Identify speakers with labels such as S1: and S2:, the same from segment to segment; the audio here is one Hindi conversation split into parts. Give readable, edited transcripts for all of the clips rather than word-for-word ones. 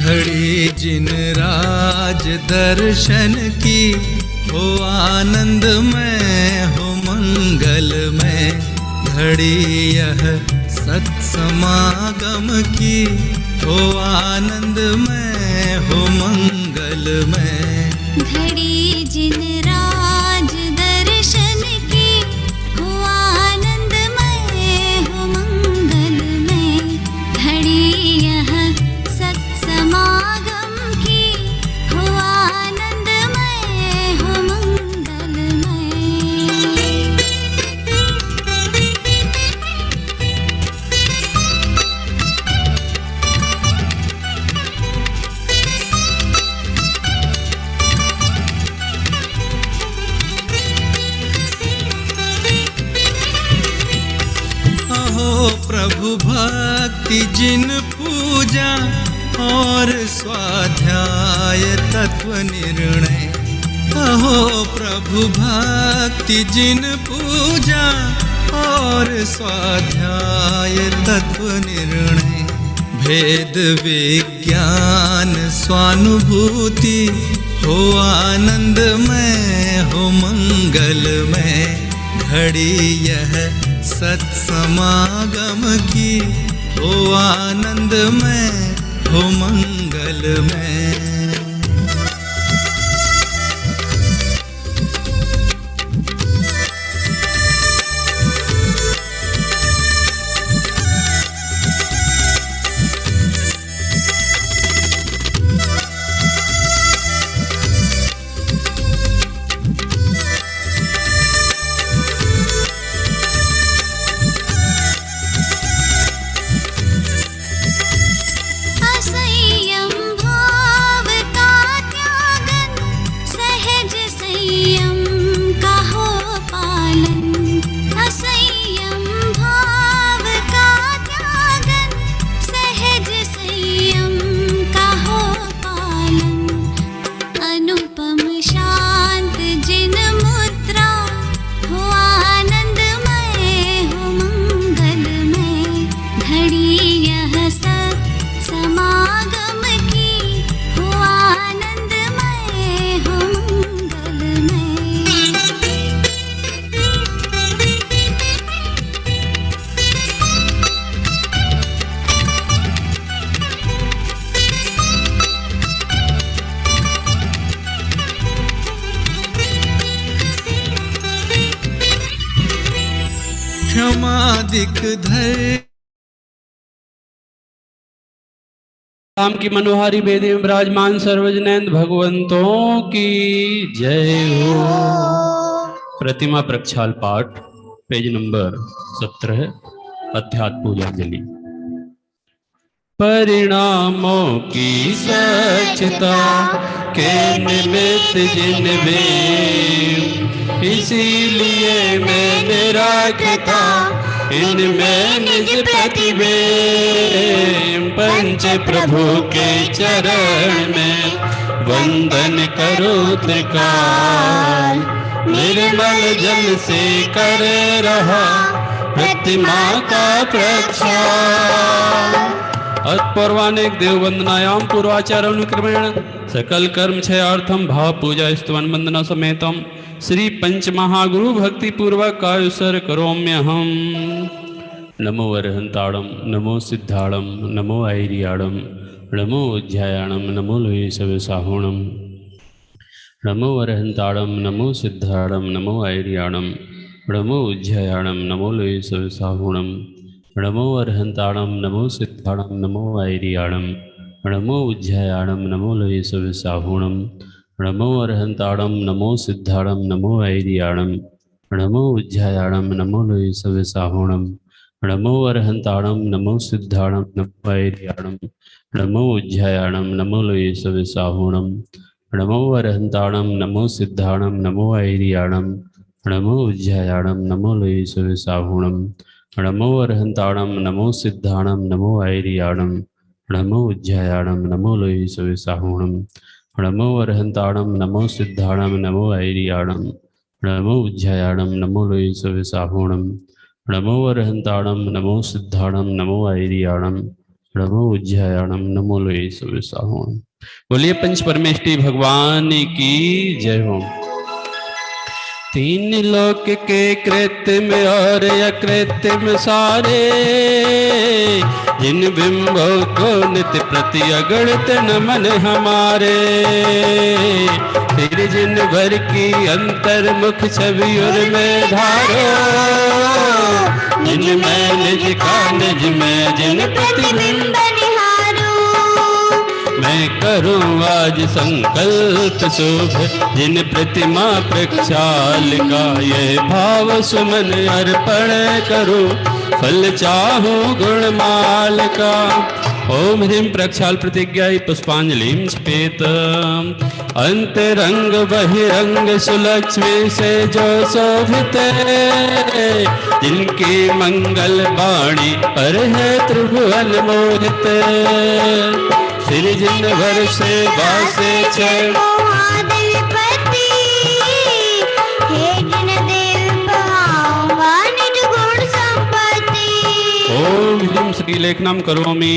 S1: घड़ी जिन राज दर्शन की, हो आनंदमय हो मंगलमय। घड़ी यह सत्समागम की, हो आनंदमय हो मंगलमय।
S2: घड़ी जिन राज दर्शन की, हो आनंदमय हो मंगलमय। घड़ी यह सत्समागम की, हो आनंदमय हो मंगलमय।
S1: प्रभु भक्ति जिन पूजा, और स्वाध्याय तत्व निर्णय। अहो प्रभु भक्ति जिन पूजा, और स्वाध्याय तत्व निर्णय। भेद विज्ञान स्वानुभूति, हो आनंदमय हो मंगलमय। घड़ी यह सत्समागम की, हो आनंदमय हो मंगलमय। क्षमादिक धर
S3: राम की मनोहारी वेदी में विराजमान सर्वजनैन भगवंतों की जय हो। प्रतिमा प्रक्षाल पाठ पेज नंबर 17, अध्यात्म पूजांजलि। परिणामों की सच्चता के निमित्त जिन वे, इसीलिए मैंने रखा इनमें निज प्रतिबिंब। पंच प्रभु के चरण में वंदन करो त्रिकाल, निर्मल जल से करे रहा प्रतिमा का प्रक्षाल। अत्पर्वाणिक देव वंदनायाम पूर्वाचार अनुक्रमेण सकल कर्म क्षयार्थम भाव पूजा स्तवन वंदना समेतम श्री पंच महागुरु भक्ति पूर्वक कायुसर करोम्यहम। नमो अरहंताड़म, नमो सिद्धाड़म, नमो ऐरियाड़म, नमो उज्जायाणम, नमो लोयसवसाहुणम। नमो अरहंताड़म, नमो सिद्धाड़म, नमो ऐरियाणम, नमो उज्जायाणम, नमो लोयसवसाहुणम। नमो अरहंताड़म, नमो सिद्धाड़म, नमो ऐरियाणम, नमो उज्जायाणम, नमो लोयसवसाहुणम। नमो अरहंताड़म, नमो सिद्धाड़म, नमो ऐरियाणम, नमो उज्जायाणम, नमो लोयसवसाहुणम। नमो अरहंताड़म, नमो सिद्धाड़म, नमो ऐरियाणम, नमो उज्जायाणम, नमो लोयसवसाहुणम। नमो अरहंताड़म, नमो सिद्धाड़म, नमो ऐरियाणम, नमो उज्जायाणम, नमो लोयसवसाहुणम। नमो अरहंताड़म, नमो सिद्धाड़म, नमो ऐरियाणम, नमो उज्जायाणम, नमो लोयसवसाहुणम। नमो अरहंताड़म, नमो सिद्धाड़म, नमो ऐरियाणम, नमो उज्जायाणम, नमो लोयसवसाहुणम। नमो अरहंताड़म, नमो सिद्धाड़म, नमो ऐरियाणम, नमो उज्जयाणम नमो लोये सुविसाहो। बोलिए पंच परमेष्टि भगवान की जय हो। तीन लोक के कृत्रिम और अकृत्रिम सारे, जिन बिंबों को नित्य प्रति अगणित नमन हमारे। फिर जिन भर की अंतर्मुख छवि उर में धारो, जिन में निज का निज में जिन प्रतिबिंब निहारो। मैं करूं आज संकल्प शुभ, जिन प्रतिमा प्रक्षाल का ये भाव सुमन अर्पण करूं, फल चाहूं गुणमाल का। ओम ह्रीं प्रक्षाल प्रतिज्ञा पुष्पांजलिं स्पेत। अंतरंग बहिरंग सुलक्ष्मी से जो शोभित, जिनकी मंगल वाणी पर है त्रिभुवन मोहित। श्री जिन भर से वासे छे ओम ह्रीं श्रीलेखनम करोमि।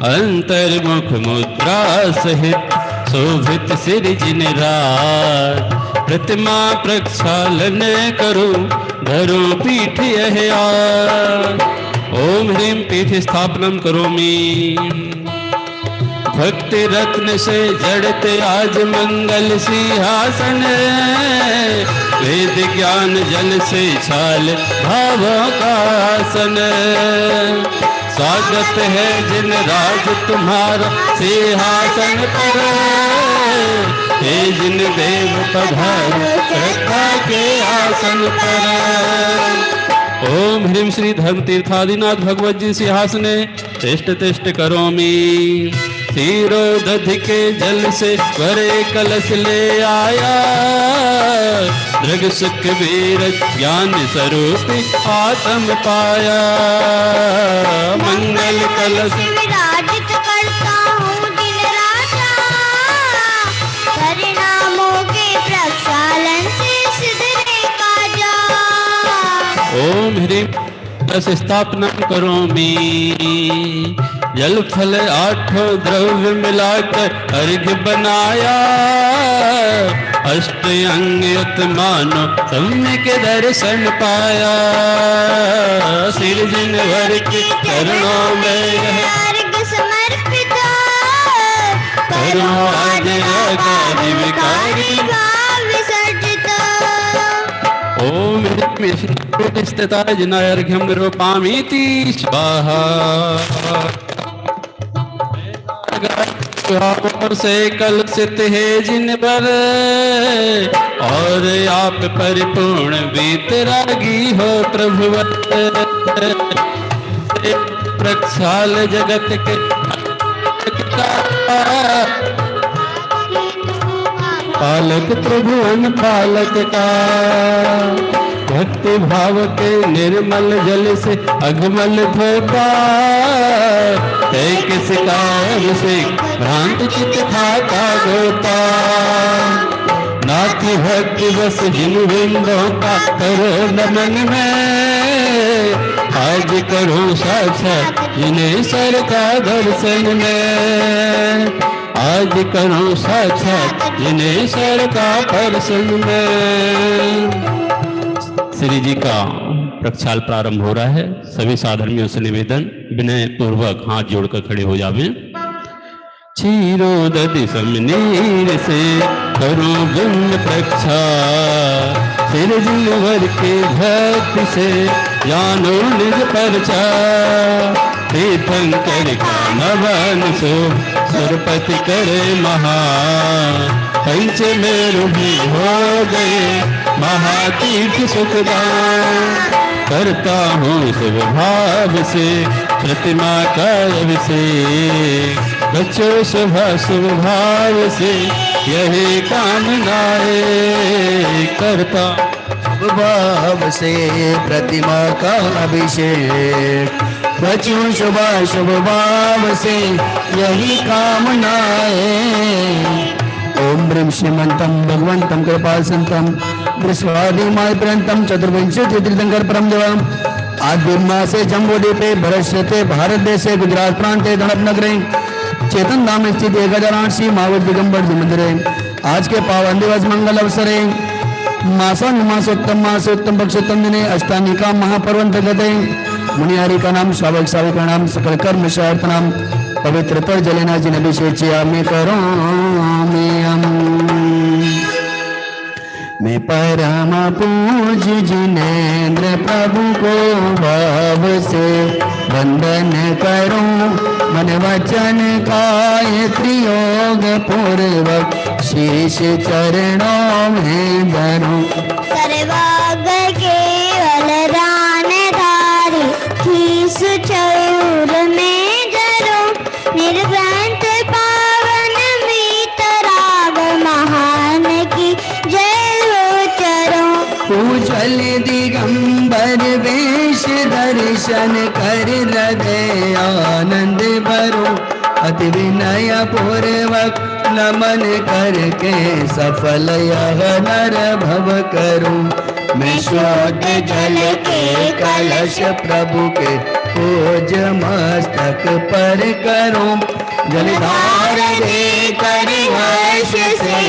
S3: अंतर्मुख मुद्रा सहित शोभित सिर जिन राज, प्रतिमा प्रक्षालन करूं धरूं पीठ यह आज। ओम ह्रीं पीठ स्थापनम करोमि। भक्ति रत्न से जड़ते आज मंगल सिंहासन, वेद ज्ञान जल से छाल भावों का आसन। स्वागत है जिन राज तुम्हारा सिंहासन पर, हे जिन देव पधारो श्रद्धा के आसन पर। ओम ह्रीं श्री धर्म तीर्थादिनाथ भगवत जी सिंहासने तिष्ठ तिष्ठ करोमि। क्षीरो दधि के जल से भरे कलश ले आया, दृग सुख वीर ज्ञान स्वरूप आत्म पाया। मंगल कलश
S2: विराजित करता हूँ दिन राजा, परिणामों के प्रक्षालन से सिद्धरे काजा।
S3: ओम ह्रीं कलश स्थापना करोमि। जल फल आठों द्रव्य मिलाकर अर्घ्य बनाया, अष्ट अंग युत मानो सम्यक दर्शन पाया। सिर जिन भर के चरणों में
S2: अर्घ्य समर्पित
S3: करो आज आदि विकारी।
S2: भाव विसर्जित।
S3: ओम ह्रीं स्थिता जिनार्घ्यं निरूपामीति स्वाहा। से कलुषित है जिन पर, और आप परिपूर्ण वीतरागी हो प्रभुवर। प्रक्षाल जगत के पालक त्रिभुवन पालक का, भक्ति भाव के निर्मल जल से अगमल धोता। किस कार से भ्रांत चित खाता गोता, नाथी भक्ति बस जिन बिंदों का करो नमन में। आज करो साक्षात जिन्हें सर का दर्शन में, आज करो साक्षात जिन्हें सर का दर्शन में। श्री जी का प्रक्षाल प्रारंभ हो रहा है। सभी साधर्मियों से निवेदन, विनय पूर्वक हाथ जोड़कर खड़े हो जावे। क्षीरो दधि समनीर से करो बिंब प्रक्षाल, सिर जिनवर के भक्ति से जानो निज परचा। तीर्थंकर का नवन सो सुरपति करे महान, पंच मेरु भी हो गए महातीर्थ सुखदान। करता हूँ शुभ भाव से प्रतिमा का अभिषेक, बच्चों शुभ शुभ भाव से यही कामनाए। करता
S4: शुभ भाव से प्रतिमा का अभिषेक, बच्चों शुभ शुभ भाव से यही कामनाए। ओम ह्रीं श्रीमंतम भगवंतम कृपाल संतम दृश्वादिमाय पर्यंतम चतुर्विंशति तीर्थंकर परम देवम आदिमा से जम्बूद्वीपे भरष्यते भारत देशे गुजरात प्रांते गणप नगरे चेतन धाम स्थित 1008 महावीर दिगंबर जी मंदिरे आज के पावन दिवस मंगल अवसरे मासोत्तम पक्षोत्तम दिने अष्टानिका महापर्वंतर्गते मुनिहारी का नाम श्रावक श्राविका नाम सकल कर्म शार्थ नाम पवित्र तर जलेना जिन अभिषेच्यामि करोमि मैं परम पूज्य जिनेन्द्र प्रभु को भाव से वंदन करूं मन वचन काय त्रियोग पूर्वक शीश चरणों में धरूं
S2: सर्वाग केवल रान धारी खीस चयूर में धरो निर्ग्रंथ पावन मीतराग महान की जय उच्चरो
S4: पूजल दिगंबर वेश दर्शन कर हृदय आनंद भरो अति विनय पूर्वक नमन करके सफल यह नर भव करूं मैं शुद्ध जल के कलश प्रभु के पूज मस्तक पर करूं जलधार दे कर हर्ष से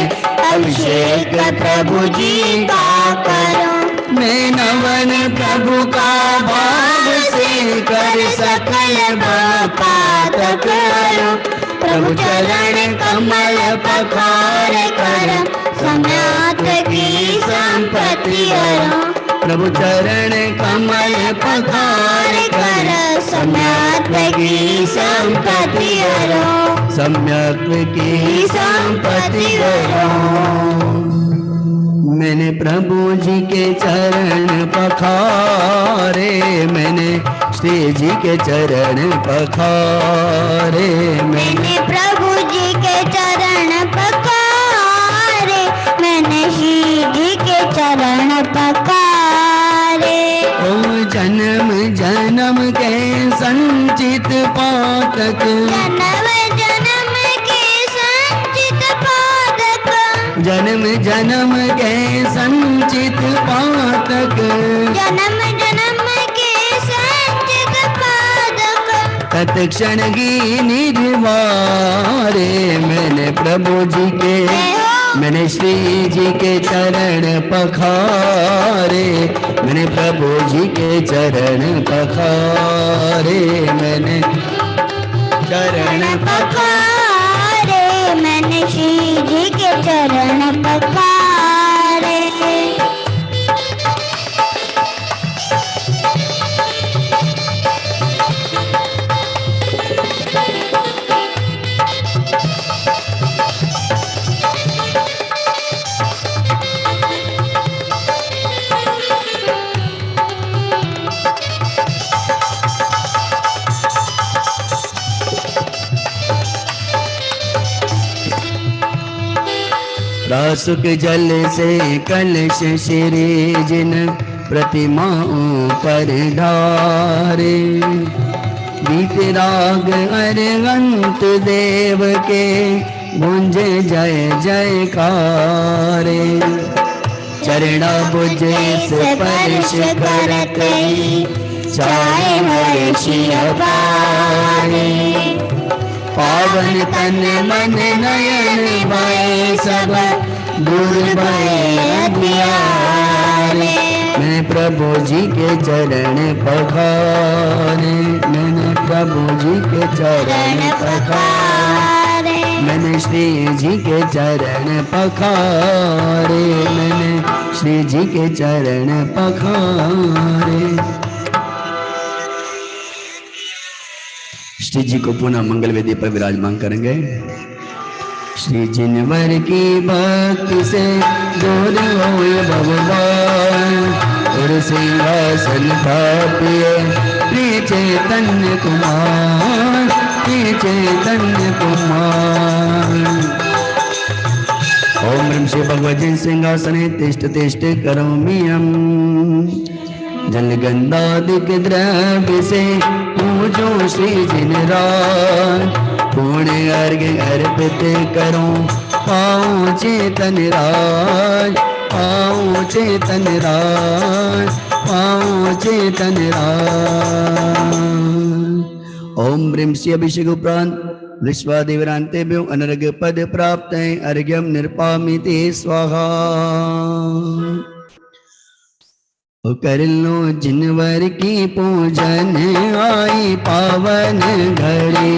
S4: अभिषेक प्रभु जी का करूं मैं नमन प्रभु का भाव से कर सकल पातक करूं प्रभु चरण कमल पखार कर सम्यात की संपत्ति करो प्रभु चरण कमल पखार कर सम्यात की संपत्ति करो सम्यक की संपत्ति करो मैंने प्रभु जी के चरण पखारे मैंने श्री जी के चरण पखारे
S2: मैंने प्रभु जी के चरण पखारे मैंने श्री जी के चरण पखारे
S4: ओ जन्म जन्म के संचित पातक जन्म जन्म के संचित पातक
S2: जन्म जन्म के संचित पादक
S4: तत्क्षण की निर्वारे मैंने प्रभु जी के मैंने श्री जी के चरण पखारे मैंने प्रभु जी के चरण पखारे मैंने चरण
S2: पखारे मैंने श्री जी के चरण पखारे
S4: रासुक जल से कलश श्री जिन प्रतिमाओं पर ढारे बीते राग अरहंत देव के गुंजे जय जयकारे चरणा बुझे स्पर्श करत ही चाहे हर्षि अपारे पावन तन मन नयन भय सब दूर भय प्यारे मैं प्रभु जी के चरण पखारे मैंने प्रभु जी के चरण पखारे मैंने श्री जी के चरण पखारे मैंने श्री जी के चरण पखारे श्री जी को पुनः मंगल वेदी पर विराजमान करेंगे। श्री जिनवर की भक्ति से दूर होए भगवान और सिंहासन थापिए प्रिय चैतन्य कुमार प्रिय चैतन्य कुमार ओम ह्रीं श्री भगवती सिंहासने तिष्ठ तिष्ठ करोमि जल गंधादिक द्रव्य से पूजो श्री जिनराज पुण्य अर्घ्य अर्पित करो पाओ चेतन राज पाओ चेतन राज पाओ चेतन राज। ओम ब्रीम श्री अभिषेक उपरांत विश्वादेवरांतेभ्यो अनर्घ पद प्राप्त है अर्घ्यम निर्पामिते स्वाहा। कर लो जिनवर की पूजन आई पावन घड़ी।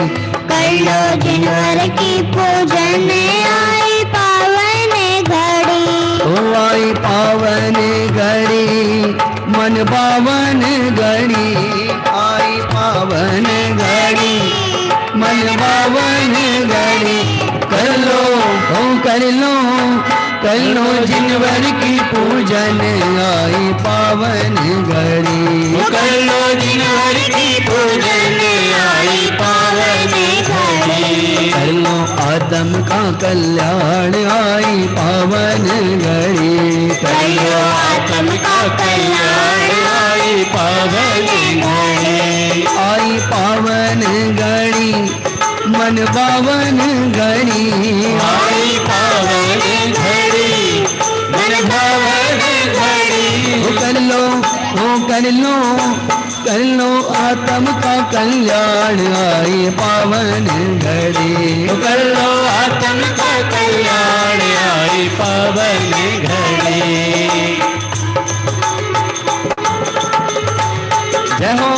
S2: कर लो जिनवर की पूजन आई पावन घड़ी।
S4: ओ आई पावन घड़ी मन पावन घड़ी। आई पावन घड़ी मन पावन घड़ी। कर लो कर लो जिनवर की पूजन आई पावन घड़ी।
S3: कर लो जिनवर की पूजन आई पावन घड़ी।
S4: कर लो आत्म का कल्याण आई पावन घड़ी।
S3: कर लो आत्म का कल्याण आई पावन घड़ी।
S4: आई पावन घड़ी मन पावन घड़ी।
S3: आई पावन घड़ी मन पावन घड़ी।
S4: कर लो आत्म का कल्याण आई पावन घड़ी।
S3: कर लो आत्म का कल्याण आई पावन घड़ी।
S4: जय हो।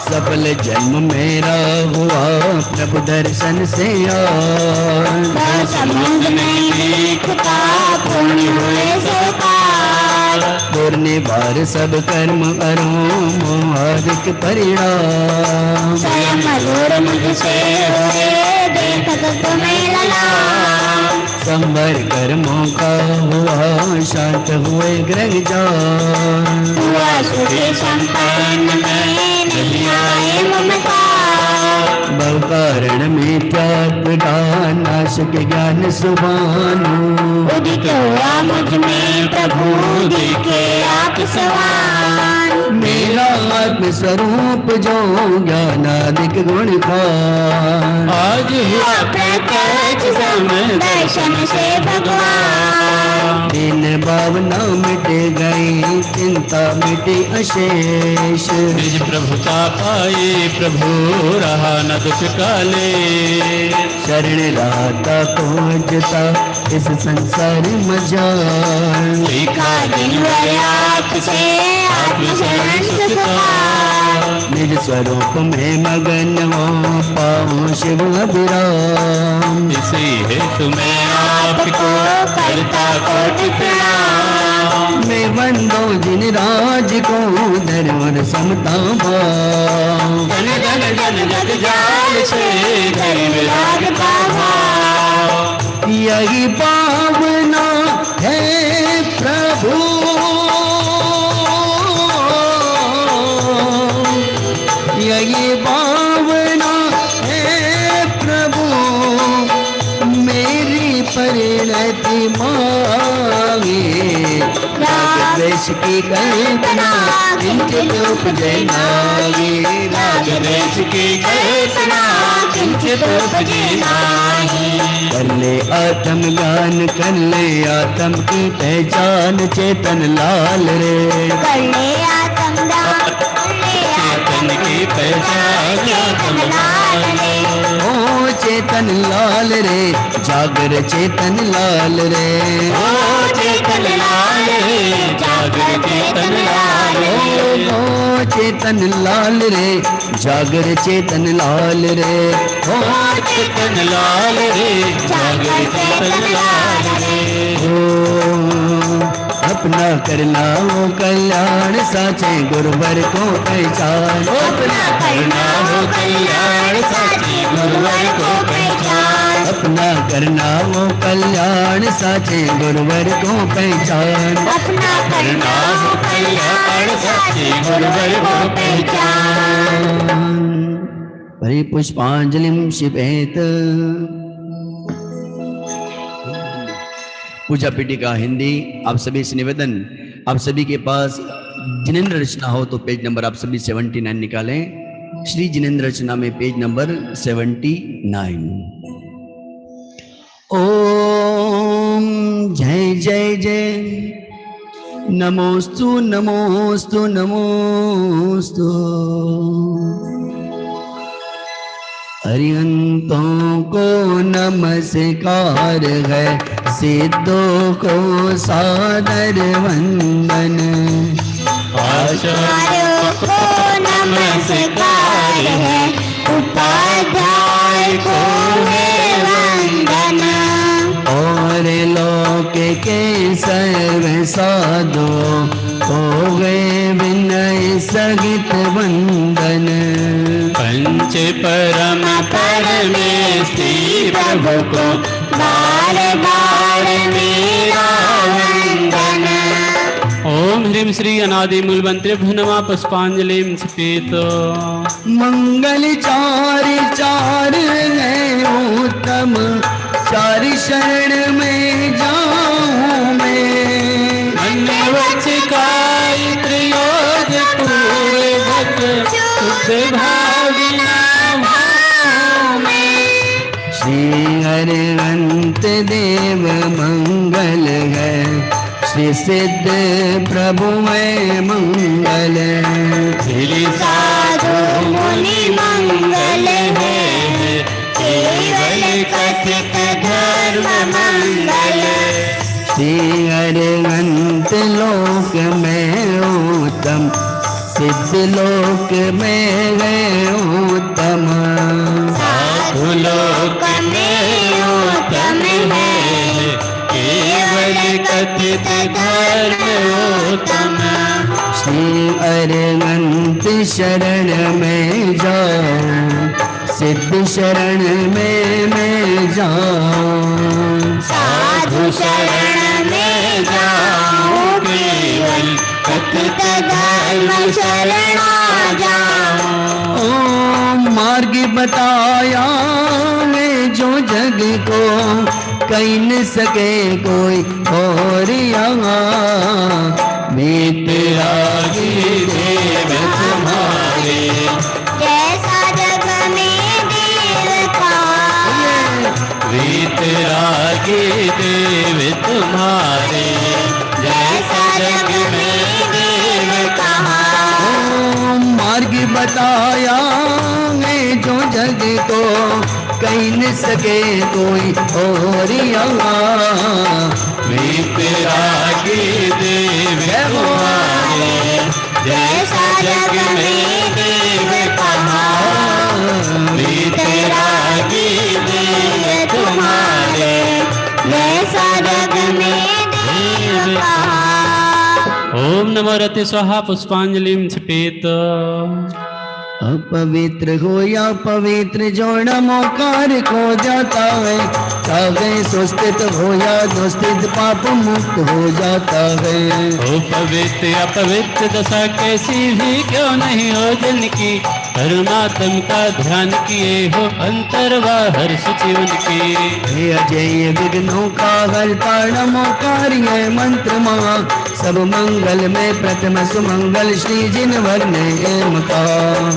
S4: सफल जन्म मेरा हुआ प्रभु दर्शन से यार।
S2: समुद्र में देखता पुण्य हुए सुखार।
S4: पूर्णे बार सब कर्म करो मोहादिक परिणाम।
S2: स्वयं मधुर मुझसे हुए देखत तुम्हें लला।
S4: संवर कर्मों का हुआ शांत हुए ग्रह जान।
S2: हुआ सुखी संपन्न में नहीं आए ममता।
S4: बहु कारण में त्याग नाश के ज्ञान सुभानु।
S2: उदित हुआ मुझ में प्रभु दिखे आप सवान।
S4: मेरा आत्म स्वरूप जो ज्ञानादिक गुण खान।
S3: आज हुआ
S2: प्रत्यक्ष दर्शन से भगवान।
S4: दिन भावना मिट गई चिंता मिटी अशेष।
S3: निज प्रभुता पाए प्रभु रहा न दुख काले।
S4: शरण लाता खोजता इस संसार मजान।
S2: देखा जिनवर आपसे आत्मशरण सुखपान।
S4: निज स्वरूप में मगन हो पाऊं शिव अभिराम।
S3: इसी हेतु मैं आपको करता कोटि प्रणाम।
S4: मैं वंदो जिन राज को धर्म और समता भाव।
S3: धन धन धन जग जाल से धन विराग का भाव।
S4: यही पावना है प्रभु यही पावना है प्रभु। मेरी परिणति मांगे राग द्वेष की कल्पना किंचित उपजे नागी।
S3: राग द्वेष की कल्पना किंचित उपजे नागी।
S4: कर ले आत्म ज्ञान कर ले आत्म की पहचान चेतन लाल रे।
S2: कर ले आत्मदान
S3: चेतन की पहचान आत्म लाल रे।
S4: ओ चेतन लाल रे जागर चेतन लाल रे।
S3: ओ चेतन लाल रे जागर चेतन लाल रे।
S4: ओ चेतन लाल रे जागर चेतन लाल रे। ओ
S3: चेतन लाल रे जागर चेतन लाल रे।
S4: अपना करना हो कल्याण साचे गुरुवर को पहचान।
S3: अपना करना हो कल्याण साचे गुरुवर को पहचान।
S4: अपना करना वो कल्याण साचे गुरुवर को पहचान।
S2: अपना
S3: करना हो कल्याण साचे गुरुवर को
S2: पहचान।
S4: हरि पुष्पांजलिम शिपेत। पूजा पीठिका हिंदी। आप सभी से निवेदन, आप सभी के पास जिनेंद्र रचना हो तो पेज नंबर आप सभी 79 निकालें। श्री जिनेंद्र रचना में पेज नंबर 79। ओम जय जय जय नमोस्तु नमोस्तु नमोस्तु। अरिहंतों को नमस्कार है, सिद्धों को सादर वंदन।
S2: आचार्यों को नमस्कार है, उपाध्याय को है वंदन।
S4: और लोक के सर्व साधु हो गए विनय सहित वंदन।
S3: पंच परम परमेष्टि प्रभु को
S2: बार बार मेरा वंदन।
S3: ओम ह्रीं श्री अनादि मूलमंत्रेभ्यो नमः। पुष्पांजलिं क्षिपेत।
S4: मंगल चार चार है उत्तम, चार शरण में जाऊं मैं।
S3: अन्नवच काय त्रयोज पूर्वक शुद्ध भाविना भाव में।
S4: श्री हरिवंत देव मंगल है, श्री सिद्ध प्रभु में मंगल।
S3: श्री
S2: साधु मुनि मंगल है, केवल कथित धर्म मंगल।
S4: श्री हरिवंत लोक में उत्तम, सिद्ध लोक में है उत्तम।
S2: साधु लोक में उत्तम है,
S3: केवल कथित धर्म उत्तम।
S4: श्री अरहंत शरण में जाओ, सिद्ध शरण में मैं जाऊं।
S2: साधु शरण में जाऊं, केवल कथित धर्म शरण जाऊं।
S4: ओ मार्ग बताया मैं जो जग को, कहीं न सके कोई और यहाँ।
S3: वीतरागी देव तुम्हारे,
S2: जैसा जग में देव कहा।
S3: वीतरागी देव तुम्हारे, जैसा जग में देव कहा।
S4: ओ मार्ग बताया मैं जो जग को, कहीं न सके कोई और यहाँ।
S3: वीतरागी देव तुम्हारे, जैसा जग में देव कहा। वीतरागी देव तुम्हारे,
S2: जैसा जग में देव कहा।
S3: ओम नमो रते स्वाहा। पुष्पांजलिं क्षिपेत।
S4: अपवित्र हो या पवित्र जो नमोकार खो जाता है, चाहे सुस्थित हो या दुस्थित पाप मुक्त हो जाता है।
S3: ओ पवित्र अपवित्र दशा कैसी भी क्यों नहीं हो जिनकी, परमात्म का ध्यान किए हो अंतर बाहर जीवन की।
S4: हे अजय विघ्नों का हरता नमोकार ये मंत्र महा, सब मंगल में प्रथम सुमंगल श्री जिनवर ने एम का।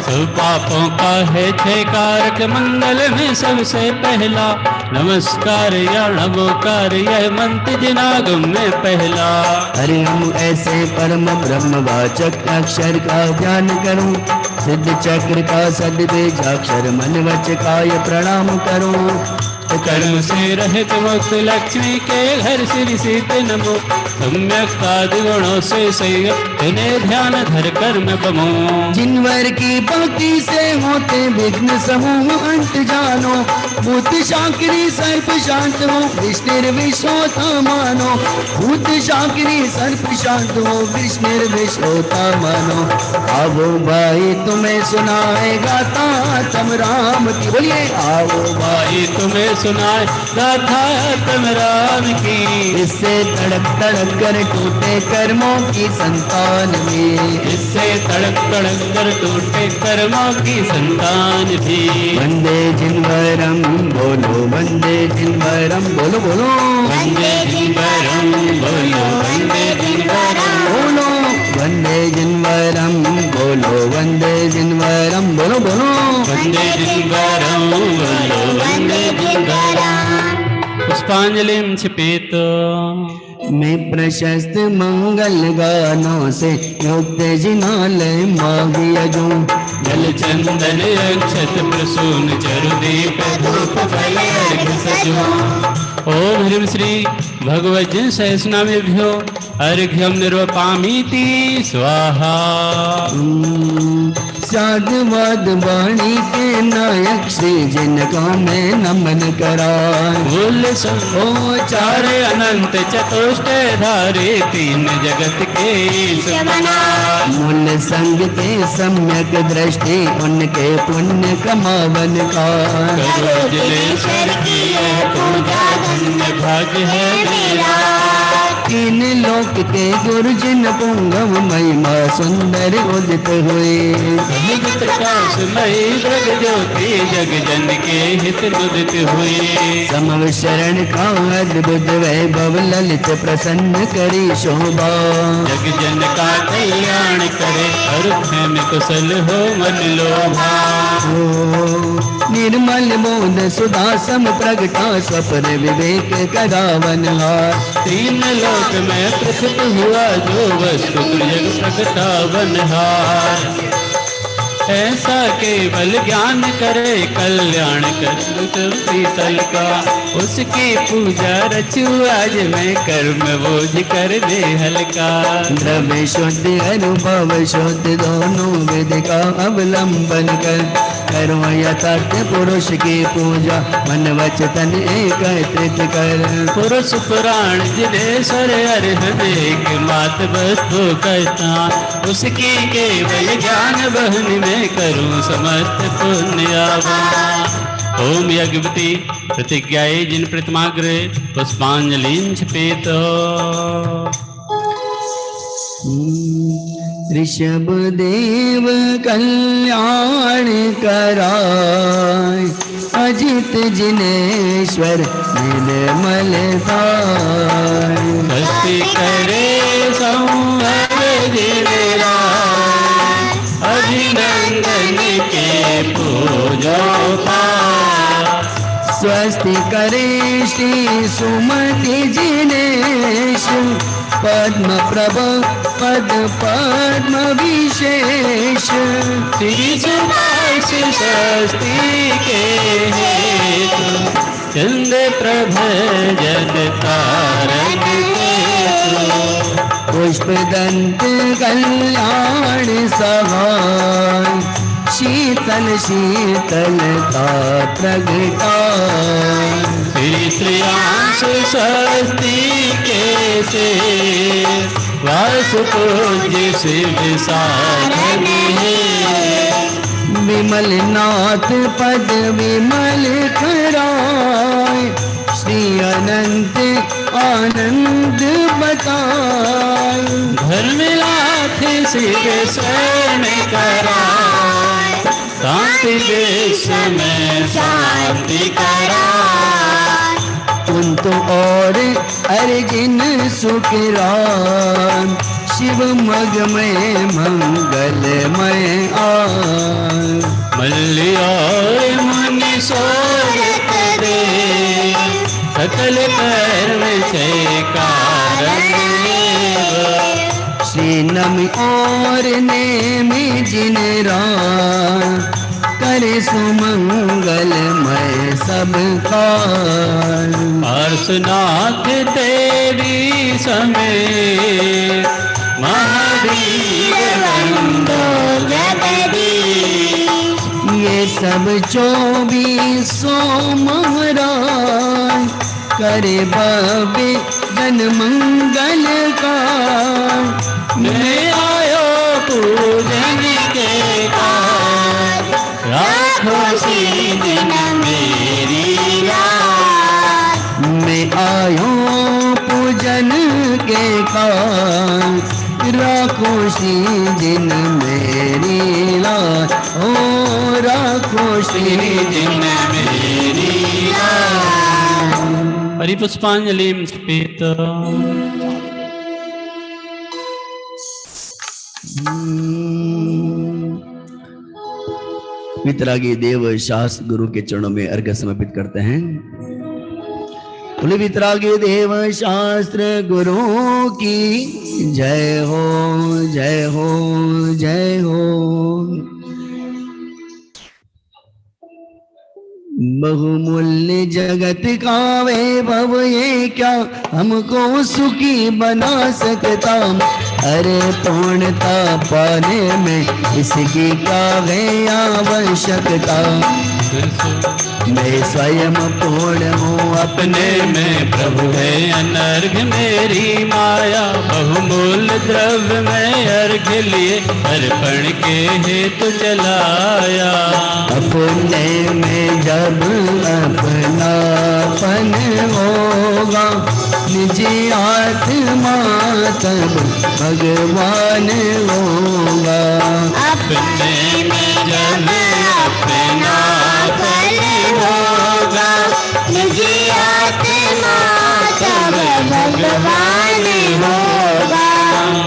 S3: सब पापों का है कारक, मंगल में सबसे पहला नमस्कार या नमोकार, यह मंत्र जिनागम में पहला।
S4: अरे हम ऐसे परम ब्रह्म वाचक अक्षर का ध्यान करूं, सिद्ध चक्र का सद्बीजाक्षर मन वच काय प्रणाम करूं।
S3: कर्म से रहित मुक्त लक्ष्मी के घर श्री सीते नमो, सम्यक आदि गुणों से सही इन्हें ध्यान धर कर मैं बमो।
S4: जिनवर की भक्ति से होते विघ्न समूह अंत जानो, भूत शांकरी सर्प शांत हो विष्णुर्विश्वता मानो। भूत शांकरी सर्प शांत हो विष्णुर्विश्वता मानो। आओ भाई तुम्हें सुनाए गाता तम राम की, बोलिए आओ
S3: भाई तुम्हें सुनाए गाथा तुम राम की।
S4: इससे तड़क तड़क कर टूटे कर्मों की संतान भी,
S3: इससे तड़क तड़क कर टूटे कर्मों की संतान भी।
S4: वंदे जिनवरम बोलो, वंदे जिनवरम बोलो बोलो,
S3: वंदे जिनवरम बोलो, वंदे जिनवरम
S4: बोलो वंदे जिनवरम बोलो, वंदे जिनवरम बोलो बोलो,
S3: वंदे जिनवरम बोलो, वंदे जिनवरम। पुष्पांजलिं क्षिपेत।
S4: मैं प्रशस्त मंगल गानों से युक्त जिनालय मागिया जो,
S3: जल चंदन अक्षत प्रसून चरुदीप धूप फल अर्घ सजो। ओम ह्रीं श्री भगवज्जन सहस्रनामेभ्यो अर्घ्यम निर्वपामीति स्वाहा।
S4: साधुवाद वाणी के नायक श्री जिनको मैं नमन कराए।
S3: मूल संभो चार अनंत चतुष्ट धारे तीन जगत के ईश्वना।
S4: मूल संग के सम्यक दृष्टि उनके पुण्य कमावन का।
S3: करो जलेश्वर की यह पूजा धन्य भाग्य है मेरा।
S4: तीन लोक के गुरु जिन पुंगव महिमा सुंदर उदित हुए।
S3: समुद्र प्रकाशमयी जग ज्योति जग जन के हित उदित हुए।
S4: समव शरण का अद्भुत वैभव ललित प्रसन्न करी शोभा।
S3: जग जन का कल्याण करे और प्रेम कुशल हो मन लोभा।
S4: निर्मल बोध सुधा सम प्रगटा स्वपर विवेक करावन हार।
S3: तीन लोक में प्रसिद्ध हुआ जो वस्तु जग प्रगटावन हार। ऐसा केवल ज्ञान करे कल्याण कर पीतल का। उसकी पूजा रचू आज मैं कर्म बोझ कर दे हल्का।
S4: द्रव्य शुद्ध अनुभव शुद्ध दोनों विधि का अवलंबन कर। करो यथार्थ पुरुष की पूजा मन वचन एकत्रित कर।
S3: पुरुष पुराण जिनेश्वर अर्हन एक मात वस्तु कहता। उसकी केवल ज्ञान बहन में करूं समस्त पुण्यावा। ओम यज्ञवती प्रतिज्ञाये जिन प्रतिमाग्रे पुष्पांजलिं क्षिपेत।
S4: ऋषभ देव कल्याण कराय। अजित जिनेश्वर निर्मल दाय।
S3: भक्ति करे संवर जिनेराय। अभिनंदन के पूजो पाय।
S4: स्वस्ति करे श्री सुमति जिनेश। पद्म प्रभ पद पद्म विशेष।
S3: श्री सुभाष स्वस्ति के हेतु चंद प्रभ जग तारक हेतु।
S4: पुष्प दंत कल्याण सहाय। शीतल शीतलता प्रगटाय।
S3: श्री श्रेयांश स्वस्ति के से वासु पूज्य शिव साधन है।
S4: विमल नाथ पद विमल कराय। श्री अनंत आनंद बताय।
S3: धर्मलाथ शिव शरण कराय। शांति देश में शांति कराय।
S4: कुंत और अर्जुन सुखराम। शिव मगमय मंगलमय आय।
S3: मल्ली और मुनि सोरत दे सकल कर्म से कारण देव।
S4: श्री नमि और नेमि जिन राम। करे सुमंगलमय सब काल।
S3: पार्श्वनाथ देवी समेत महावीर वंदो जगदीश।
S4: ये सब 24 महाराज। करे भव्य जन मंगल का।
S3: मैं आयो पूजन के काज। राखो सीधन मेरी राज।
S4: का राखो श्री जिन मेरी लाज ओ राखो श्री जिन मेरी लाज।
S3: परिपुष्पांजलिं स्फीत।
S4: वितरागी देव शास्त्र गुरु के चरणों में अर्घ्य समर्पित करते हैं। बोले वितरागी देव शास्त्र गुरु की जय हो जय हो जय हो। बहुमूल्य जगत का वैभव ये क्या हमको सुखी बना सकता, अरे पूर्णता पाने में इसकी क्या है आवश्यकता। मैं स्वयं पूर्ण हूँ अपने में,
S3: प्रभु है अनर्घ मेरी माया। बहुमूल्य द्रव्य में अर्घ लिए अर्पण के हेतु चलाया।
S4: अपने में जब अपनापन होगा निज आत्मा तब भगवान होगा।
S3: अपने में जब अपनापन होगा
S2: निज आत्मा तब भगवान होगा।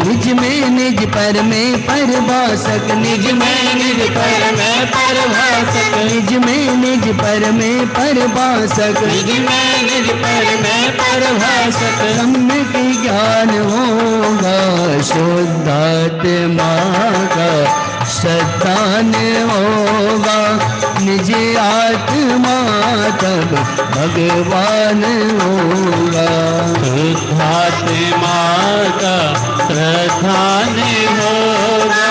S4: निज में निज पर में परभासक, निज में निज पर में परभासक, निज में निज पर में परभासक,
S3: निज में निज पर में परभासक।
S4: सम्यक ज्ञान होगा शुद्धात्मा का सत्तान होगा निज आत्मा तब भगवान होगा।
S3: शुद्धात्मा का प्रधान होगा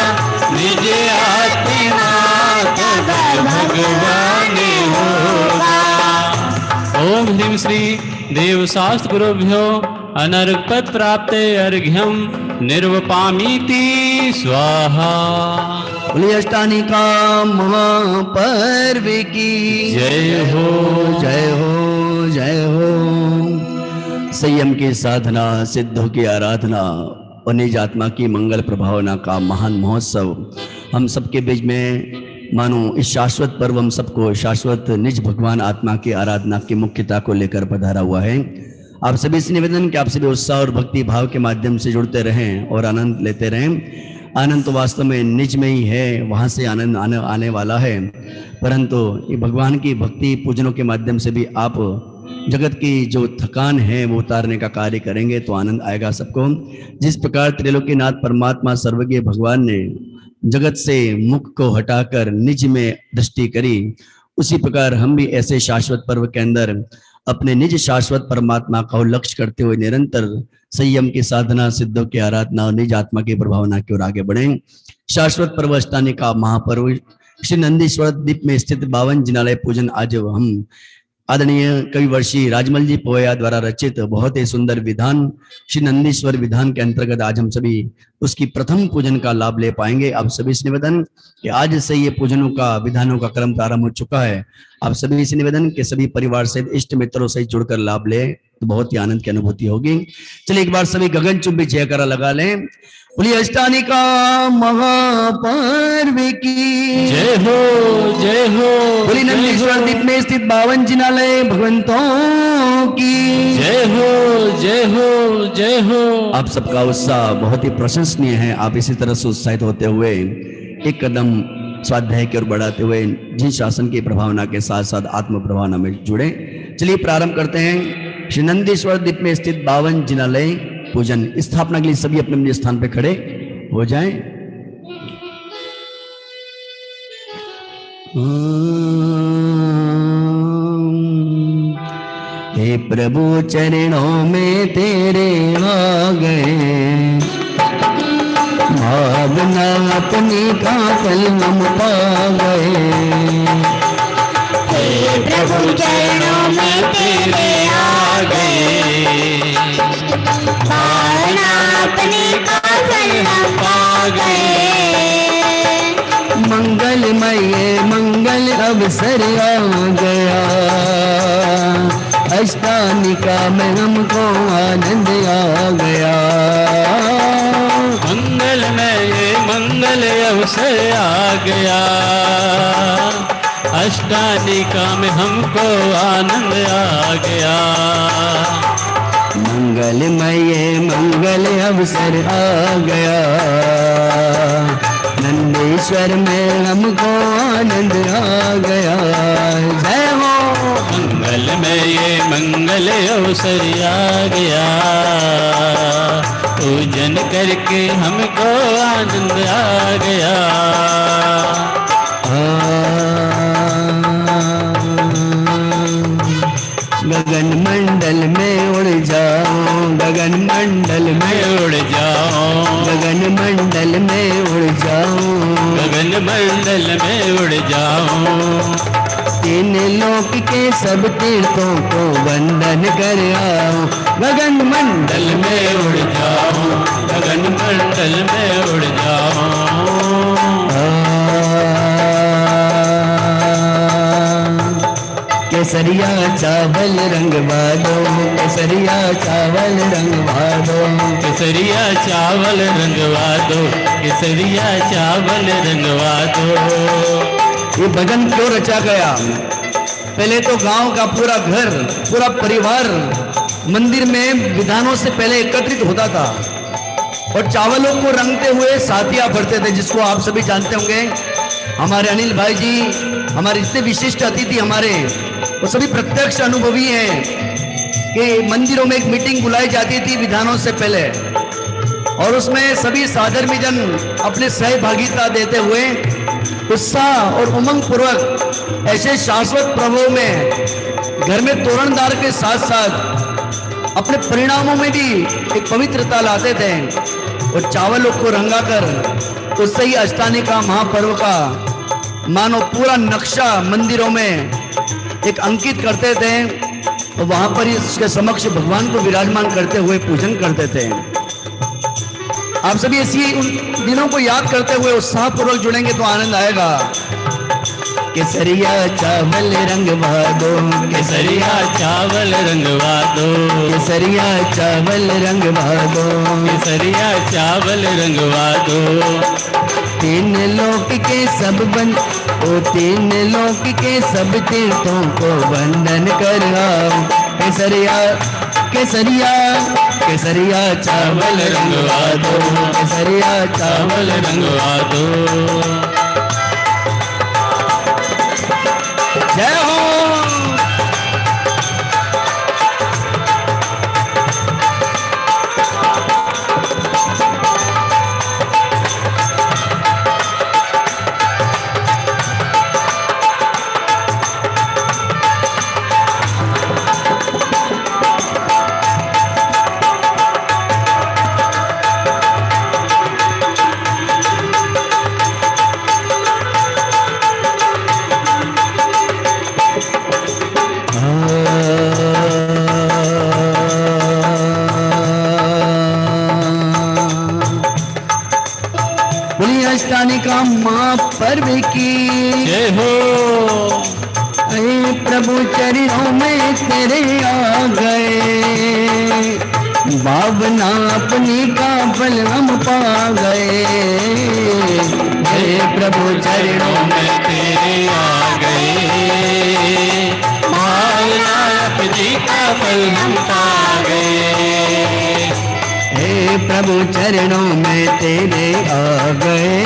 S3: निज आत्मा तब भगवान होगा। ओम ह्रीं श्री देव शास्त्र गुरुभ्यो अनर्घपद प्राप्ते अर्घ्यम निर्वपामीति स्वाहा।
S4: बोलिए अष्टानिका महापर्व की
S3: जय हो
S4: जय हो जय हो। संयम की साधना, सिद्धों की आराधना और निज आत्मा की मंगल प्रभावना का महान महोत्सव हम सबके बीच में मानो इस शाश्वत पर्व हम सबको शाश्वत निज भगवान आत्मा की आराधना की मुख्यता को लेकर पधारा हुआ है। आप सभी से निवेदन कि आप सभी उत्साह और भक्ति भाव के माध्यम से जुड़ते रहें और आनंद लेते रहें। आनंद तो वास्तव में निज में ही है, वहाँ से आनंद आने वाला है, परंतु ये भगवान की भक्ति पूजनों के माध्यम से भी आप जगत की जो थकान है वो उतारने का कार्य करेंगे तो आनंद आएगा सबको। जिस प्रकार त्रिलोकीनाथ परमात्मा सर्वज्ञ भगवान ने जगत से मुख को हटाकर निज में दृष्टि करी, उसी प्रकार हम भी ऐसे शाश्वत पर्व के अंदर अपने निज शाश्वत परमात्मा का लक्ष्य करते हुए निरंतर संयम की साधना, सिद्धों की आराधना और निज आत्मा की प्रभावना की ओर आगे बढ़ें। शाश्वत पर्व अष्टानिका महापर्व श्री नंदीश्वर द्वीप में स्थित 52 जिनालय पूजन आज हम आदरणीय कविवर्षी राजमल जी पोया द्वारा रचित बहुत ही सुंदर विधान श्री नंदीश्वर विधान के अंतर्गत आज हम सभी उसकी प्रथम पूजन का लाभ ले पाएंगे। आप सभी से निवेदन कि आज से ये पूजनों का विधानों का क्रम प्रारंभ हो चुका है। आप सभी से निवेदन कि सभी परिवार सहित इष्ट मित्रों से जुड़कर लाभ ले तो बहुत ही आनंद की अनुभूति होगी। चलिए एक बार सभी गगनचुंबी जयकारा लगा लें। बोलिए अष्टानिका महापर्व की
S3: जय हो जय हो।
S4: बोलिए नंदीश्वर द्वीप में स्थित 52 जिनालय भगवंतों की
S3: जय हो जय हो जय हो।
S4: आप सबका उत्साह बहुत ही प्रशंसनीय है। आप इसी तरह से उत्साहित होते हुए एक कदम स्वाध्याय की ओर बढ़ाते हुए जिन शासन की प्रभावना के साथ साथ आत्म प्रभावना में जुड़े। चलिए प्रारंभ करते हैं। श्री नंदीश्वर द्वीप में स्थित 52 जिनालय पूजन स्थापना के लिए सभी अपने अपने स्थान पर खड़े हो जाएं। हे प्रभु चरणों में तेरे आ गए, भावना अपनी का कल हम पा गए।
S2: हे प्रभु चरणों में तेरे आ गए, भावना अपनी का फल हम पा गए।
S4: मंगलमय मंगल अवसर आ गया, अष्टानिका में हमको आनंद आ गया।
S3: अवसर आ गया, अष्टानिका में हमको आनंद आ गया।
S4: मंगलमय मंगल अवसर आ गया, नंदेश्वर में हमको आनंद आ गया। जय हो।
S3: मंगल में ये मंगल अवसर आ गया, पूजन करके हमको आनंद आ गया। गगन मंडल में उड़ जाओ, गगन मंडल में उड़ जाओ, गगन मंडल में उड़ जाओ, गगन मंडल में उड़ जाओ। तीन लोक के सब तीर्थों को वंदन कर आओ, गगन मंडल में उड़ जाओ, गगन मंडल में उड़ जाओ। केसरिया चावल रंगवा दो, केसरिया चावल रंगवा दो, केसरिया चावल रंगवा दो, केसरिया चावल रंगवा दो।
S4: ये भजन क्यों रचा गया? पहले तो गांव का पूरा घर, पूरा परिवार मंदिर में विधानों से पहले एकत्रित होता था और चावलों को रंगते हुए साथिया भरते थे, जिसको आप सभी जानते होंगे। हमारे अनिल भाई जी, हमारे जितने विशिष्ट अतिथि हमारे, वो सभी प्रत्यक्ष अनुभवी हैं कि मंदिरों में एक मीटिंग बुलाई जाती थी विधानों से पहले, और उसमें सभी साधर्मीजन अपने सहभागिता देते हुए उत्साह और उमंग पूर्वक ऐसे शाश्वत प्रभाव में घर में तोरणदार के साथ साथ अपने परिणामों में भी एक पवित्रता लाते थे और चावलों को रंगाकर उससे ही अष्टानिका महापर्व का मानो पूरा नक्शा मंदिरों में एक अंकित करते थे और वहां पर इसके समक्ष भगवान को विराजमान करते हुए पूजन करते थे। आप सभी ऐसी उन दिनों को याद करते हुए उत्साहपूर्वक जुड़ेंगे तो आनंद आएगा।
S3: केसरिया चावल रंगवा दो, केसरिया चावल रंगवा दो, केसरिया चावल रंगवा दो, केसरिया चावल रंगवा दो। तीन लोक के सब ओ तीन लोक के सब तीर्थों को वंदन कर आओ, केसरिया केसरिया केसरिया चावल रंगवा दो, केसरिया चावल रंगवा दो।
S4: जय हो। अष्टानिका महापर्व की
S3: जय हो।
S4: अरे प्रभु चरणों में तेरे आ गए, भावना अपनी का फल हम पा गए।
S3: हे प्रभु चरणों में तेरे आ गए, भावना अपनी का फल हम पा गए।
S4: हे प्रभु चरणों में तेरे आ गए,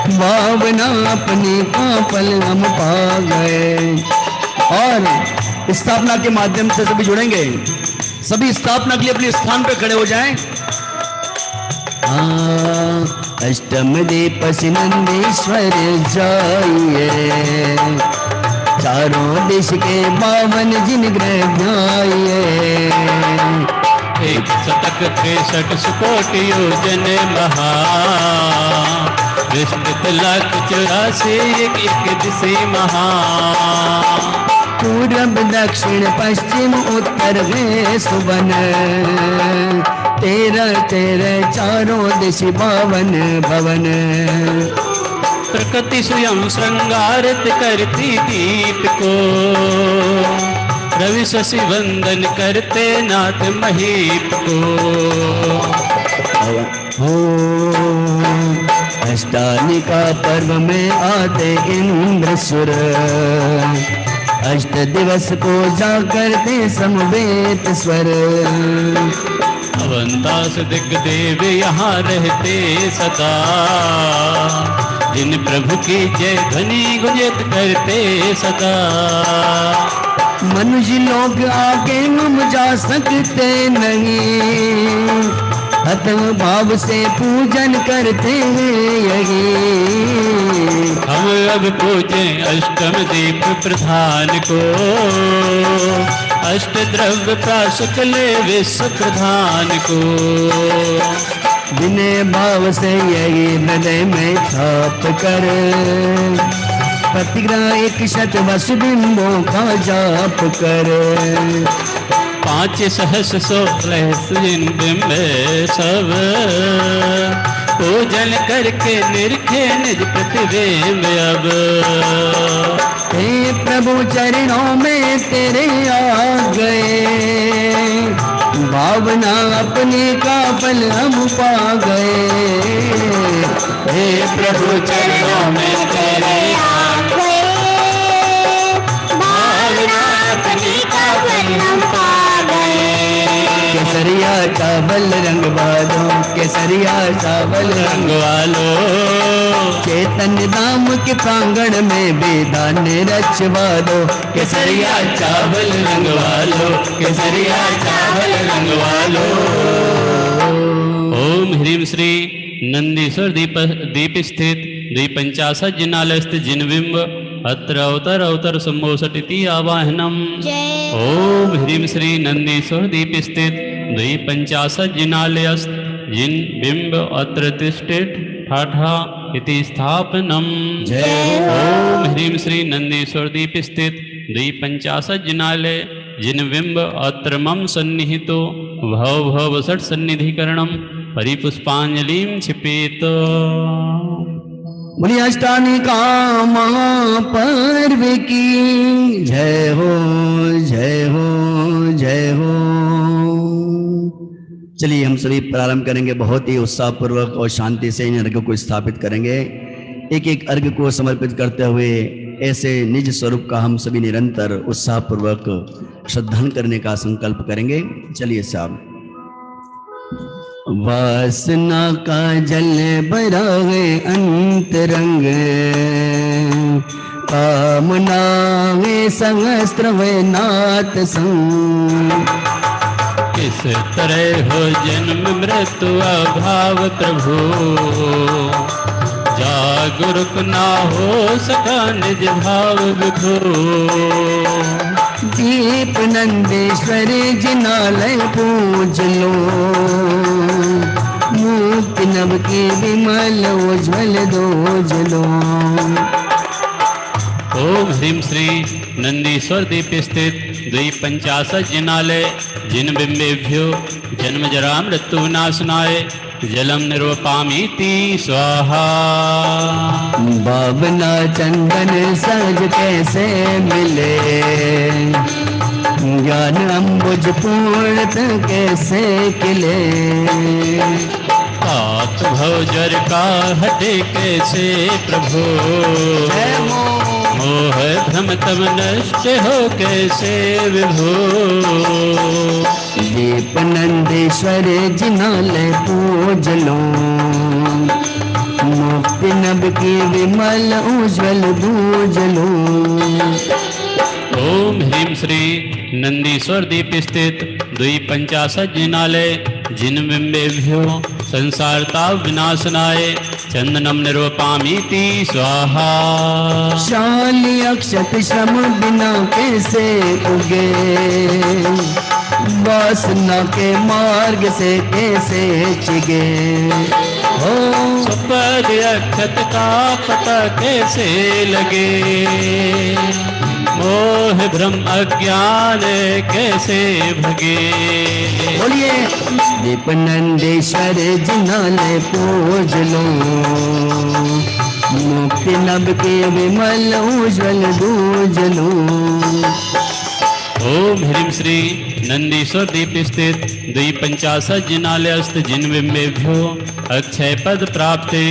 S4: भावना अपनी का फल हम पा गए। और स्थापना के माध्यम से सभी जुड़ेंगे। सभी स्थापना के लिए अपने स्थान पर खड़े हो जाएं। अष्टम दीप नंदीश्वर जाइए, चारों दिश के बावन जिन ग्रह जाइए।
S3: एक शतक 63 सुकोटि योजन महा, विस्तृत 1,84 एक दिशे महा।
S4: पूरब दक्षिण पश्चिम उत्तर में सुवन, 13 चारों दिश बावन भवन।
S3: प्रकृति स्वयं श्रृंगारित करती दीप को, रवि शशि वंदन करते नाथ महीप को।
S4: अष्टानिका पर्व में आते इंद्रसुर, अष्ट दिवस को जा करते समवेत स्वर।
S3: अवंतास दिग्देव यहाँ रहते सदा, जिन प्रभु की जय ध्वनि गुंजित करते सदा।
S4: मनुष्य लोग आगे हम जा सकते नहीं, अतः भाव से पूजन करते हैं यही।
S3: हम अब पूजे अष्टम दीप प्रधान को, अष्ट द्रव्य प्राशक ले विश्व प्रधान को।
S4: विनय भाव से यही हृदय में छाप कर, प्रतिग्रह 100 वसुबिंबों का जाप कर।
S3: 5 सहस्र 16 बिंब सब, पूजन करके निरखे निज प्रतिबिंब अब।
S4: हे प्रभु चरणों में तेरे आ गए, भावना अपने का फल हम पा गए।
S3: हे प्रभु चरणों में तेरे आ
S2: गए, भावना अपनी का फल हम पा गए।
S4: केसरिया चावल रंग वालों, केसरिया चावल
S3: रंग वालों,
S4: चैतन्य धाम के प्रांगण में बेदान रचवा दो।
S3: केसरिया चावल रंग वालों, केसरिया चावल रंग वालों। ओम ह्रीम श्री नंदीश्वर दीप स्थित द्विपंचाशत् जिनालय स्थित जिनबिंब अत्र अवतर अवतर संभोषटिति आवाहनम। ओम ह्रीम श्री नंदीश्वर दीप स्थित द्विपंचाशत् जिनालयस्थ जिन बिंब अत्र तिष्ठित ठाठा इति स्थापनम। ओम ह्रीम श्री नंदीश्वर दीप स्थित द्विपंचाशत् जिनालय जिन बिंब अत्र मम सन्निहितो भव भव षट सन्निधिकरणम परिपुष्पांजलिं क्षिपेत।
S4: बोलिए अष्टानिका महापर्व की जय हो, जय हो, जय हो। चलिए हम सभी प्रारंभ करेंगे, बहुत ही उत्साहपूर्वक और शांति से इन अर्घ्य को स्थापित करेंगे। एक एक अर्घ्य को समर्पित करते हुए ऐसे निज स्वरूप का हम सभी निरंतर उत्साहपूर्वक श्रद्धान करने का संकल्प करेंगे। चलिए साहब। वासना का जल बरागे अंतरंग, कामना में सहस्त्र वे नाथ संग।
S3: किस तरह हो जन्म मृत्यु अभाव प्रभु, जागरूक ना हो सका निज भाव विभु।
S4: दीप नंदेश्वर जिनालय पूज लो, मुक्ति नव की विमल उज्ज्वल दोजलो।
S3: ओम ह्रीम श्री नंदीश्वर दीप स्थित द्विपंचाशत् जिनालय जिन बिंबेभ्यो जन्म जरा मृत्यु विनाशनाय जलम निर्वपामीति स्वाहा।
S4: भावना चंदन सहज कैसे मिले, ज्ञान अम्बुज पूर्णत कैसे खिले।
S3: पाप भव जर का हटे कैसे प्रभु, मोह भ्रम तब नष्ट हो कैसे विभु।
S4: दीप नंदेश्वर जिनालय पूज लो, मुक्ति नभ की विमल उज्ज्वल दूज लो।
S3: ओम ह्रीम श्री नंदीश्वर दीप स्थित द्विपंचाशत् जिनालय जिन बिंबेभ्यो संसारताप विनाशनाय चंदनम निर्वपामीति स्वाहा।
S4: शाली अक्षत श्रम बिना कैसे उगे, वासना के मार्ग से कैसे चिगे। हो
S3: सुपद अक्षत का पता कैसे लगे, मोह भ्रम अज्ञान कैसे भगे।
S4: बोलिए दीप नंदेश्वर जिनालय पूज लो, मुक्ति नभ के विमल उज्ज्वल दूज लो।
S3: ओम ह्रीम श्री नंदीश्वर दीप स्थित द्विपंचाशत् जिनालयस्थ जिन बिंबेभ्यो अक्षय पद प्राप्ते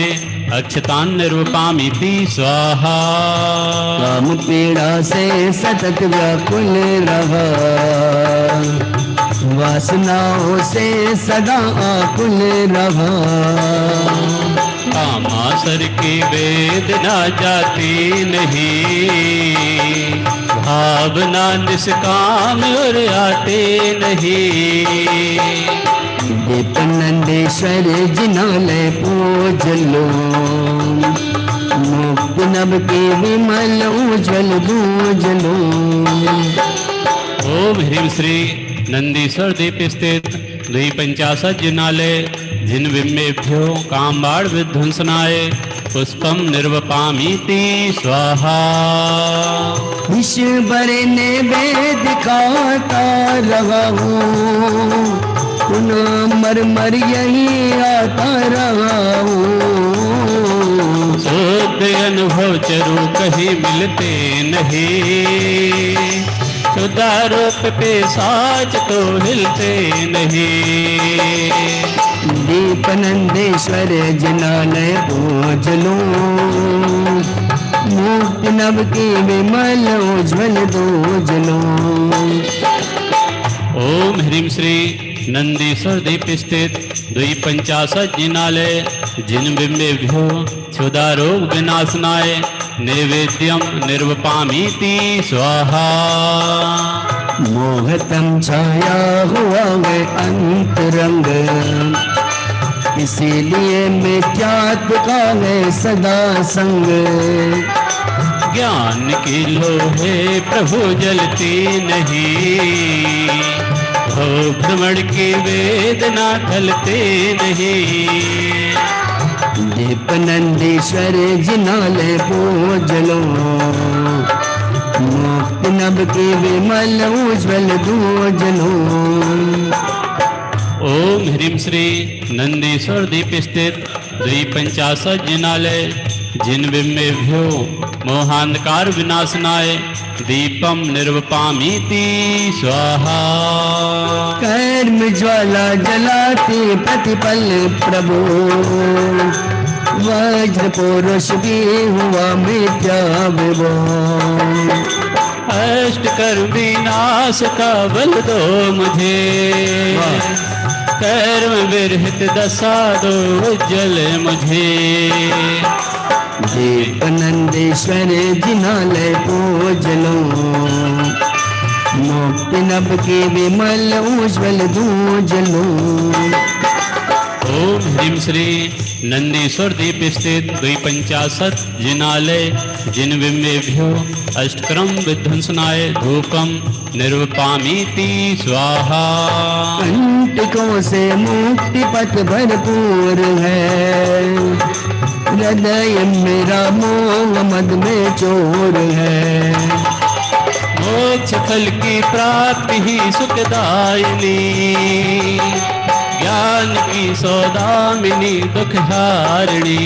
S3: अक्षतान् निर्वपामीति स्वाहा।
S4: काम पीड़ा से सतत व्याकुल रहा, वासनाओं से सदा आकुल रहा।
S3: कामासर की वेदना जाती नहीं, भावना निष्काम और आते नहीं।
S4: दीपनंदेश्वर जिनालय पूज लो, मुक्ति नभ के विमल उज्ज्वल दूज लो।
S3: ओम ह्रीं श्री नंदीश्वर दीप स्थित 250 जिनालय जिन बिम्बेभ्यो कामबाण विध्वंसनाय पुष्पम निर्वपामीति स्वाहा।
S4: ईश्वर ने वेद दिखाता रहा हूँ, पुनः मर मर यही आता रहा हूँ।
S3: शुद्ध अनुभव चरु कहीं मिलते नहीं, सुधारूप पे साच तो हिलते नहीं।
S4: दीपनंदेश्वर जिनालय पूज लो, मुक्ति नभ के विमल उज्ज्वल दूज लो।
S3: ओम ह्रीं श्री नंदीश्वर दीप स्थित 250 जिनालय जिन बिम्बेभ्यो क्षुधारोग विनाशनाय नैवेद्यम निर्वपामीति स्वाहा।
S4: मोहतम छाया हुआ है अंतरंग, इसीलिए मिथ्यात्व का है सदा संग।
S3: ज्ञान की लोहे प्रभु जलती नहीं, हो भ्रमण की वेदना ढलते नहीं।
S4: दीपनंदेश्वर जिनालय पूज लो, मुक्ति नभ के विमल उज्ज्वल दूज लो।
S3: ओम ह्रीं श्री नंदीश्वर दीप स्थित 250 जिनालय जिन बिम्बेभ्यो मोहांधकार विनाशनाय दीपम निर्वपामीति स्वाहा।
S4: कर्म ज्वाला जलाती प्रतिपल प्रभु, वज्र पुरुष भी हुआ मिथ्या विभो।
S3: अष्ट कर्म विनाश का बल दो मुझे, कर्म विरहित दशा दो उज्जवल मुझे।
S4: दीपनंदेश्वर जिनालय पूज लो, मुक्ति नभ के विमल उज्ज्वल दूज लो।
S3: ओम ह्रीं श्री नंदीश्वर दीप स्थित 250 जिनालय जिन बिम्बेभ्यो अष्टक्रम विध्वंसनाय धूपम निर्वपामीति स्वाहा।
S4: कंटकों से मुक्ति पथ भरपूर है, हृदय मेरा मोह मद में चोर है।
S3: मोक्ष फल की प्राप्ति ही सुखदायिनी, ज्ञान की सौदामिनी दुख हारिणी।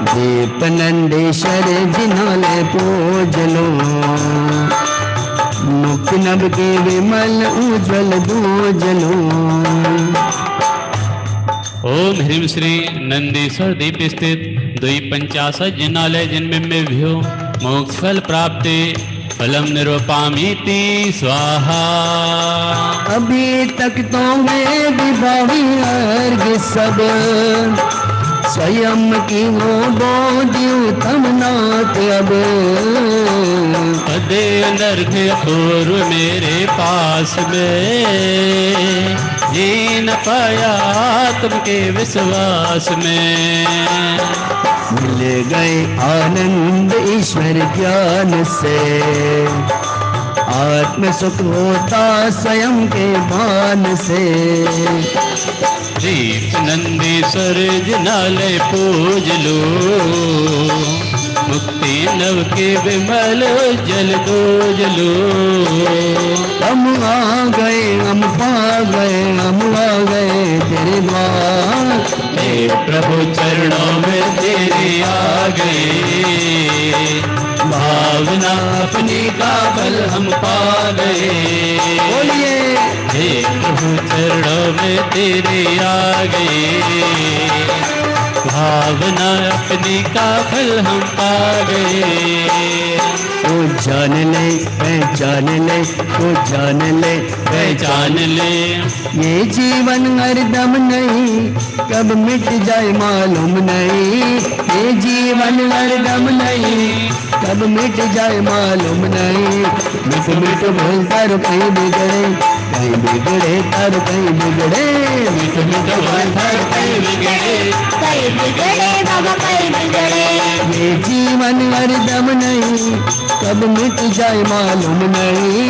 S4: दीपनंदेश्वर जिनालय पूज लो, मुक्ति नभ के विमल उज्ज्वल दूज लो।
S3: ओम ह्रीं श्री नंदीश्वर दीप स्थित 250 जिनालय जिन बिम्बेभ्यो मोक्ष फल प्राप्ति फलम निर्वपामीति स्वाहा।
S4: अभी तक तो मैं विभावी अर्घ सब, स्वयं की हो बोधि उत्तम नाथ अब।
S3: पदे नर्घ पूर्व मेरे पास में, जी न पाया तुमके विश्वास में।
S4: मिल गए आनंद ईश्वर ज्ञान से, आत्म सुख होता स्वयं के भान से।
S3: दीप नंदीश्वर जिनालय पूज लो, मुक्ति नव के विमल जल दूज लो।
S4: हम आ गए, हम पा गए, हम आ गए तेरे द्वार।
S3: हे प्रभु चरणों में तेरे आ गए, भावना अपनी का बल हम पा गए।
S4: बोलिए
S3: हे प्रभु चरणों में तेरे आ गए, भावना अपनी का फल हम पा गए।
S4: तो जान ले पहचान ले, तो जान ले
S3: पहचान ले
S4: ये जीवन हरदम नहीं, कब मिट जाए मालूम नहीं। ये जीवन हरदम नहीं, कब मिट जाए मालूम नहीं। मिट मिट बोलता रो कहीं बिगड़े, कहीं बिगड़े तारो कहीं बिगड़े। मिट मिट बोलता रो कहीं बिगड़े,
S2: कहीं बिगड़े बाबा कहीं बिगड़े।
S4: ये जीवन हरदम नहीं, कब मिट जाए मालूम नहीं।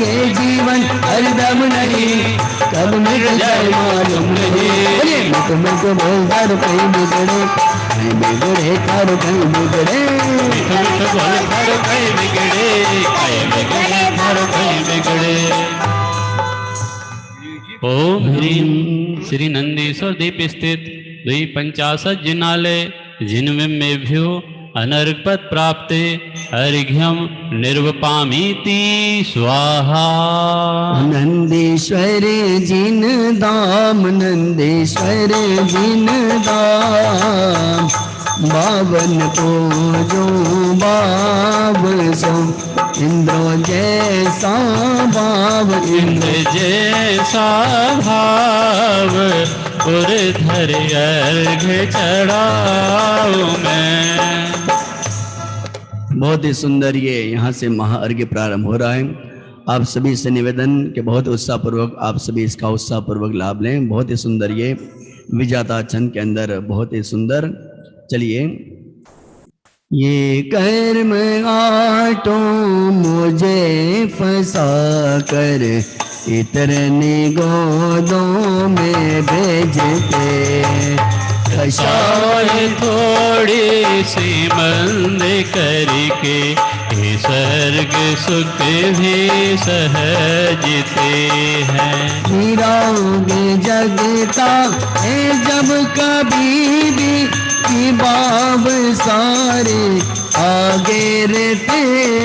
S4: ये जीवन हरदम नहीं, कब मिट जाए मालूम नहीं। मिट मिट बोलता रो कहीं बिगड़े, कहीं बिगड़े तारो कहीं बिगड़े।
S3: कहीं बिगड़े, कहीं बिगड़े तारो कहीं बिगड़े। ओम ह्रीं श्री नंदीश्वर दीप स्थित 250 जिनालय जिनमेभ्यो अनर्गपद प्राप्ते अर्घ्यम निर्वपामीति स्वाहा।
S4: नंदीश्वर जिन दाम, नंदीश्वर जिन दाम, बावन को जो बाब सो, इंद्र जैसा भाव,
S3: इंद्र जैसा भाव उधर अर्घ चढ़ाऊं मैं।
S4: बहुत ही सुंदर ये यहाँ से महाअर्घ्य प्रारंभ हो रहा है। आप सभी से निवेदन कि बहुत उत्साहपूर्वक आप सभी इसका उत्साहपूर्वक लाभ लें। बहुत ही सुंदर ये विजाता छंद के अंदर बहुत ही सुंदर। चलिए, ये कर्म आटो मुझे फंसा कर, इतरने गोदों में भेजते।
S3: कषाय थोड़ी सी मंद करके, ये स्वर्ग सुख भी सहजते हैं।
S4: राग जगता है जब कभी भी, कि बाब सारे आगे रहते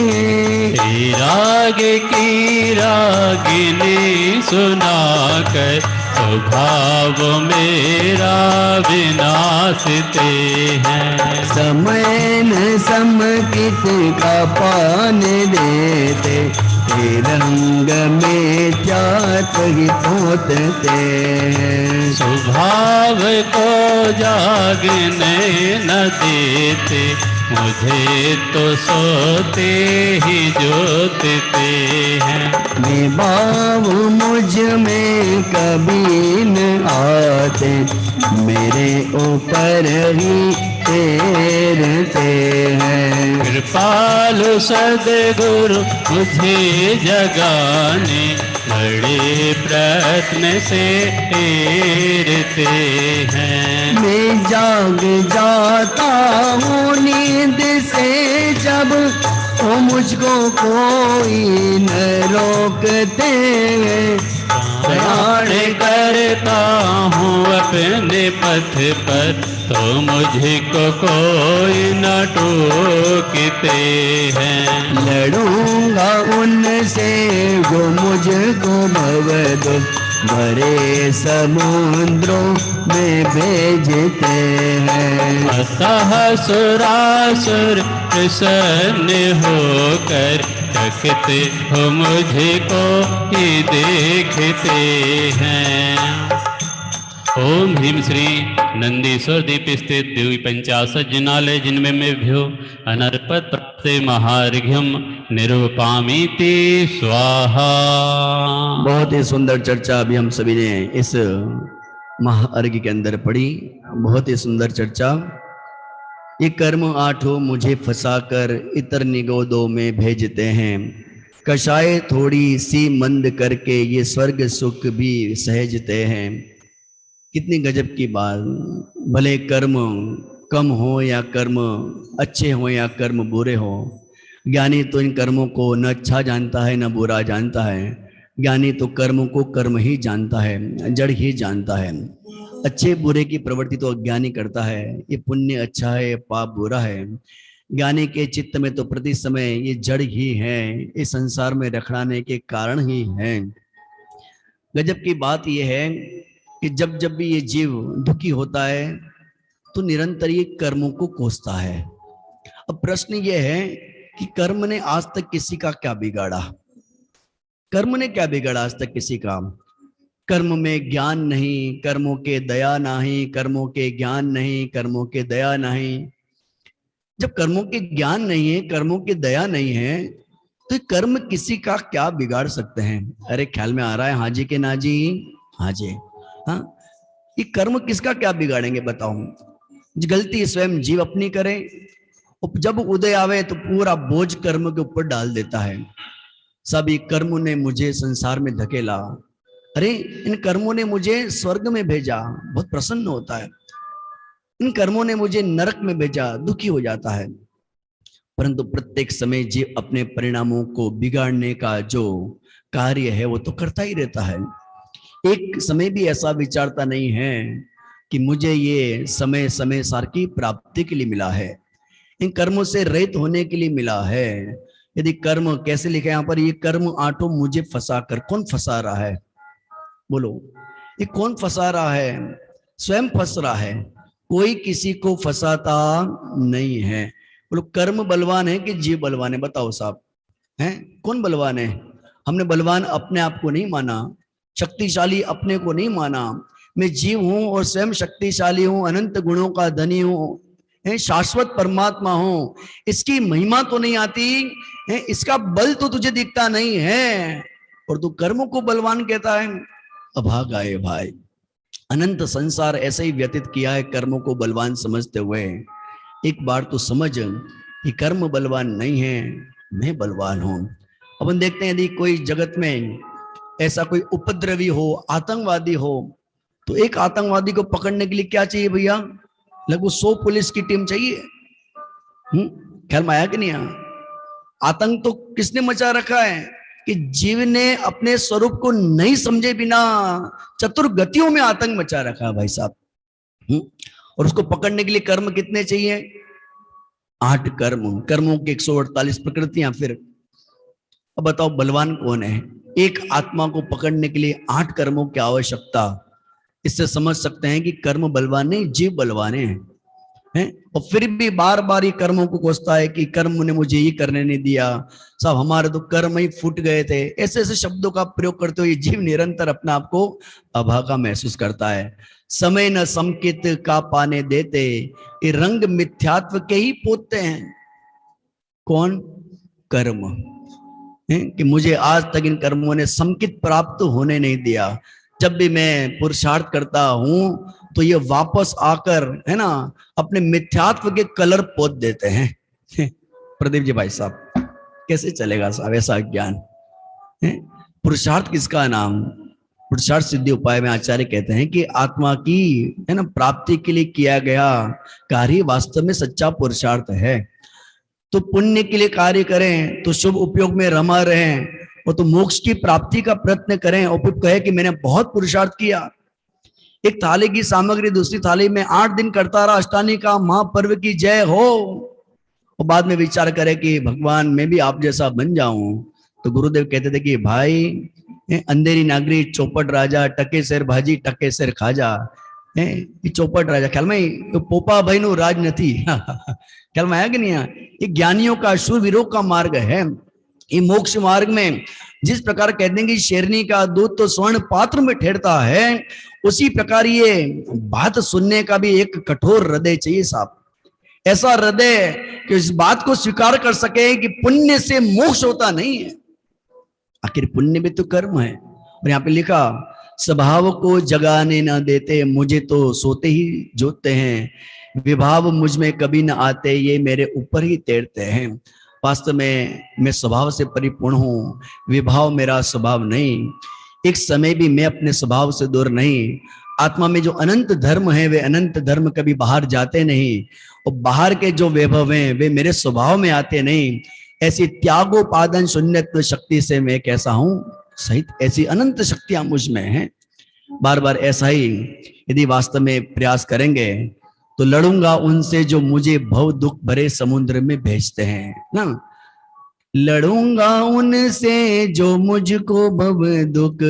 S4: हैं।
S3: राग की रागिनी सुनाकर स्वभाव मेरा विनाशते हैं।
S4: समय न समकित का पान देते, रंग में जात ही पोतते हैं।
S3: स्वभाव को जागने न देते, मुझे तो सोते ही जोतते हैं।
S4: निभाव मुझ में कभी न आते, मेरे ऊपर ही तैरते हैं।
S3: कृपालु सद्गुरु मुझे जगाने, बड़े प्रयत्न से तैरते हैं।
S4: मैं जाग जाता हूँ नींद से जब, वो मुझको कोई न रोकते।
S3: प्रयाण करता हूँ अपने पथ पर, तो मुझको कोई न टोकते हैं।
S4: लड़ूंगा उनसे जो मुझको भवद भरे समुद्रों में भेजते हैं।
S3: अतः सुरासुर प्रसन्न होकर, चखते हो मुझको ही देखते हैं। ओम ह्रीं श्री नंदीश्वर दीप स्थित 250 जिनालय जिनमेभ्यो अनर्पद प्राप्ते महार्घ्यम निर्वपामीति स्वाहा।
S4: बहुत ही सुंदर चर्चा अभी हम सभी ने इस महाअर्घ्य के अंदर पढ़ी। बहुत ही सुंदर चर्चा। ये कर्म आठों मुझे फंसाकर इतर निगोदों में भेजते हैं। कषाय थोड़ी सी मंद करके ये स्वर्ग सुख भी सहजते हैं। कितनी गजब की बात। भले कर्म कम हो या कर्म अच्छे हो या कर्म बुरे हो, ज्ञानी तो इन कर्मों को न अच्छा जानता है न बुरा जानता है। ज्ञानी तो कर्मों को कर्म ही जानता है, जड़ ही जानता है। अच्छे बुरे की प्रवृत्ति तो अज्ञानी करता है। ये पुण्य अच्छा है, पाप बुरा है। ज्ञानी के चित्त में तो प्रति समय ये जड़ ही है, इस संसार में रखड़ाने के कारण ही है। गजब की बात यह है कि जब जब भी ये जीव दुखी होता है तो निरंतर ये कर्मों को कोसता है। अब प्रश्न ये है कि कर्म ने आज तक किसी का क्या बिगाड़ा? कर्म ने क्या बिगाड़ा आज तक किसी का? कर्म में ज्ञान नहीं, कर्मों के दया नहीं, कर्मों के ज्ञान नहीं, कर्मों के दया नहीं। जब कर्मों के ज्ञान नहीं है, कर्मों की दया नहीं है, तो ये कर्म किसी का क्या बिगाड़ सकते हैं? अरे ख्याल में आ रहा है? हाँ जी के ना जी? हाँ जी। हाँ, ये कर्म किसका क्या बिगाड़ेंगे बताओ? गलती स्वयं जीव अपनी करे, और जब उदय आवे तो पूरा बोझ कर्म के ऊपर डाल देता है। सब ये कर्मों ने मुझे संसार में धकेला, अरे इन कर्मों ने मुझे स्वर्ग में भेजा, बहुत प्रसन्न होता है। इन कर्मों ने मुझे नरक में भेजा, दुखी हो जाता है। परंतु प्रत्येक समय जीव अपने परिणामों को बिगाड़ने का जो कार्य है वो तो करता ही रहता है। एक समय भी ऐसा विचारता नहीं है कि मुझे ये समय समय सार की प्राप्ति के लिए मिला है, इन कर्मों से रहित होने के लिए मिला है। यदि कर्म कैसे लिखा है यहाँ पर? ये कर्म आठों मुझे फंसा कर। कौन फंसा रहा है? बोलो, ये कौन फंसा रहा है? स्वयं फंस रहा है, कोई किसी को फंसाता नहीं है। बोलो, कर्म बलवान है कि जीव बलवान है? बताओ साहब, हैं कौन बलवान है? हमने बलवान अपने आप को नहीं माना, शक्तिशाली अपने को नहीं माना। मैं जीव हूं और स्वयं शक्तिशाली हूं, अनंत गुणों का धनी हूं, शाश्वत परमात्मा हूं। इसकी महिमा तो नहीं आती है, इसका बल तो तुझे दिखता नहीं है, और तू कर्मों को बलवान कहता है। अभागा है भाई, अनंत संसार ऐसे ही व्यतीत किया है कर्मों को बलवान समझते हुए। एक बार तो समझ कि कर्म बलवान नहीं है, मैं बलवान हूं। अपन देखते हैं यदि कोई जगत में ऐसा कोई उपद्रवी हो, आतंकवादी हो, तो एक आतंकवादी को पकड़ने के लिए क्या चाहिए भैया? लगभग 100 पुलिस की टीम चाहिए। ख्याल में आया कि नहीं आया? आतंक तो किसने मचा रखा है कि जीव ने अपने स्वरूप को नहीं समझे बिना चतुर गतियों में आतंक मचा रखा है भाई साहब। और उसको पकड़ने के लिए कर्म कितने चाहिए? 8 कर्म, कर्मों की 148 प्रकृतियां। फिर अब बताओ बलवान कौन है? एक आत्मा को पकड़ने के लिए 8 कर्मों की आवश्यकता। इससे समझ सकते हैं कि कर्म बलवान नहीं, जीव बलवान हैं। और फिर भी बार बार ये कर्मों को कोसता है कि कर्म ने मुझे ये करने नहीं दिया, सब हमारे तो कर्म ही फूट गए थे। ऐसे ऐसे शब्दों का प्रयोग करते हुए जीव निरंतर अपने आप को अभागा महसूस करता है। समय न समकित का पाने देते, ये रंग मिथ्यात्व के ही पोतते हैं। कौन? कर्म, कि मुझे आज तक इन कर्मों ने समकित प्राप्त होने नहीं दिया। जब भी मैं पुरुषार्थ करता हूं तो ये वापस आकर, है ना, अपने मिथ्यात्व के कलर पोत देते हैं। प्रदीप जी भाई साहब, कैसे चलेगा साहब ऐसा ज्ञान? पुरुषार्थ किसका नाम? पुरुषार्थ सिद्धि उपाय में आचार्य कहते हैं कि आत्मा की, है ना, प्राप्ति के लिए किया गया कार्य वास्तव में सच्चा पुरुषार्थ है। तो पुण्य के लिए कार्य करें तो शुभ उपयोग में रमा रहें, और तो मोक्ष की प्राप्ति का प्रयत्न करें और फिर कहे कि मैंने बहुत पुरुषार्थ किया। एक थाली की सामग्री दूसरी थाली में 8 दिन करता रहा, अष्टानी का महापर्व की जय हो, और बाद में विचार करे कि भगवान मैं भी आप जैसा बन जाऊं। तो गुरुदेव कहते थे कि भाई, अंधेरी नागरी चौपट राजा, टके शेर भाजी टके शेर खाजा। ये चौपट राजा ख्याल में पोपा भाई नो राज नहीं। ख्याल में आया कि नहीं? ये ज्ञानियों का शूरवीरों का मार्ग है। ये मोक्ष मार्ग में जिस प्रकार कहते हैं कि शेरनी का दूध तो स्वर्ण पात्र में ठहरता है, उसी प्रकार ये बात सुनने का भी एक कठोर हृदय चाहिए साहब। ऐसा हृदय कि इस बात को स्वीकार कर सके कि पुण्य से मोक्ष होता नहीं है, आखिर पुण्य भी तो कर्म है। और यहाँ पे लिखा, स्वभाव को जगाने न देते, मुझे तो सोते ही जोतते हैं। विभाव मुझ में कभी न आते, ये मेरे ऊपर ही तैरते हैं। वास्तव में मैं स्वभाव से परिपूर्ण हूं, विभाव मेरा स्वभाव नहीं। एक समय भी मैं अपने स्वभाव से दूर नहीं। आत्मा में जो अनंत धर्म है वे अनंत धर्म कभी बाहर जाते नहीं, और बाहर के जो वैभव हैं वे मेरे स्वभाव में आते नहीं। ऐसी त्यागोपादन शून्यत्व शक्ति से मैं कैसा हूं सहित, ऐसी अनंत शक्तियां मुझ में हैं। बार बार ऐसा ही यदि वास्तव में प्रयास करेंगे तो लड़ूंगा उनसे जो मुझे भव दुख भरे समुद्र में भेजते हैं ना। लड़ूंगा उनसे जो मुझको भव दुख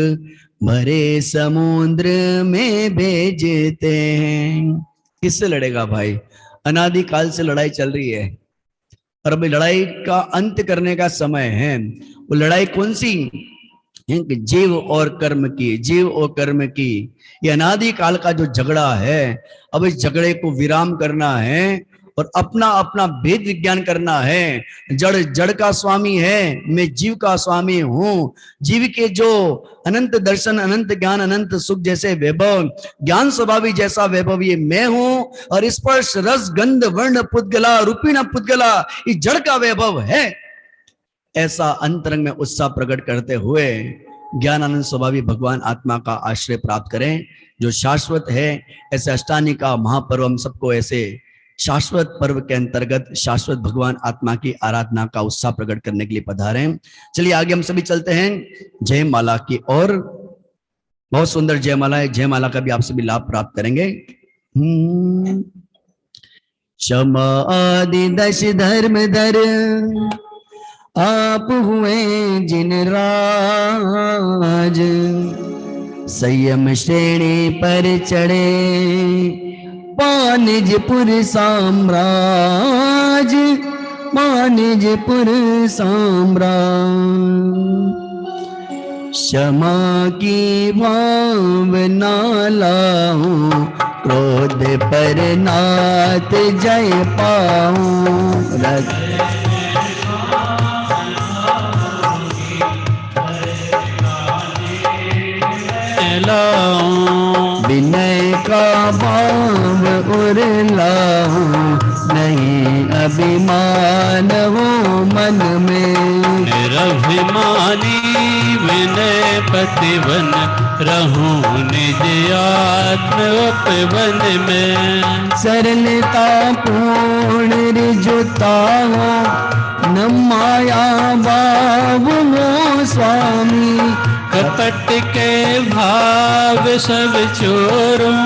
S4: भरे समुद्र में भेजते हैं। किससे लड़ेगा भाई? अनादि काल से लड़ाई चल रही है और अभी लड़ाई का अंत करने का समय है। वो लड़ाई कौन सी? जीव और कर्म की, जीव और कर्म की। ये अनादि काल का जो झगड़ा है, अब इस झगड़े को विराम करना है और अपना अपना भेद विज्ञान करना है। जड़ जड़ का स्वामी है, मैं जीव का स्वामी हूं। जीव के जो अनंत दर्शन, अनंत ज्ञान, अनंत सुख जैसे वैभव, ज्ञान स्वभावी जैसा वैभव ये मैं हूं। और स्पर्श रस गंध वर्ण पुद्गला रूपीण पुद्गला ये जड़ का वैभव है। ऐसा अंतरंग में उत्साह प्रकट करते हुए ज्ञान आनंद स्वभावी भगवान आत्मा का आश्रय प्राप्त करें जो शाश्वत है। ऐसे अष्टानी का महापर्व हम सबको ऐसे शाश्वत पर्व के अंतर्गत शाश्वत भगवान आत्मा की आराधना का उत्साह प्रकट करने के लिए पधारे। चलिए आगे हम सभी चलते हैं जयमाला की ओर। बहुत सुंदर जयमाला है, जयमाला का भी आप सभी लाभ प्राप्त करेंगे। क्षमा आदि दश धर्म धर आप हुए जिन राज, संयम श्रेणी पर चढ़े पानिजपुर साम्राज, पानिजपुर साम्राज। क्षमा की भावना लाऊं, क्रोध पर नाथ जय पाऊं। विनय का भाव उर लाऊं, नहीं अभिमान हो मन में।
S3: निरभिमानी विनय पतिवन रहूं निज आत्म उपवन में।
S4: सरलता पूर्ण रिजुता हो, न माया भाव हो स्वामी।
S3: कपट के भाव सब चोरों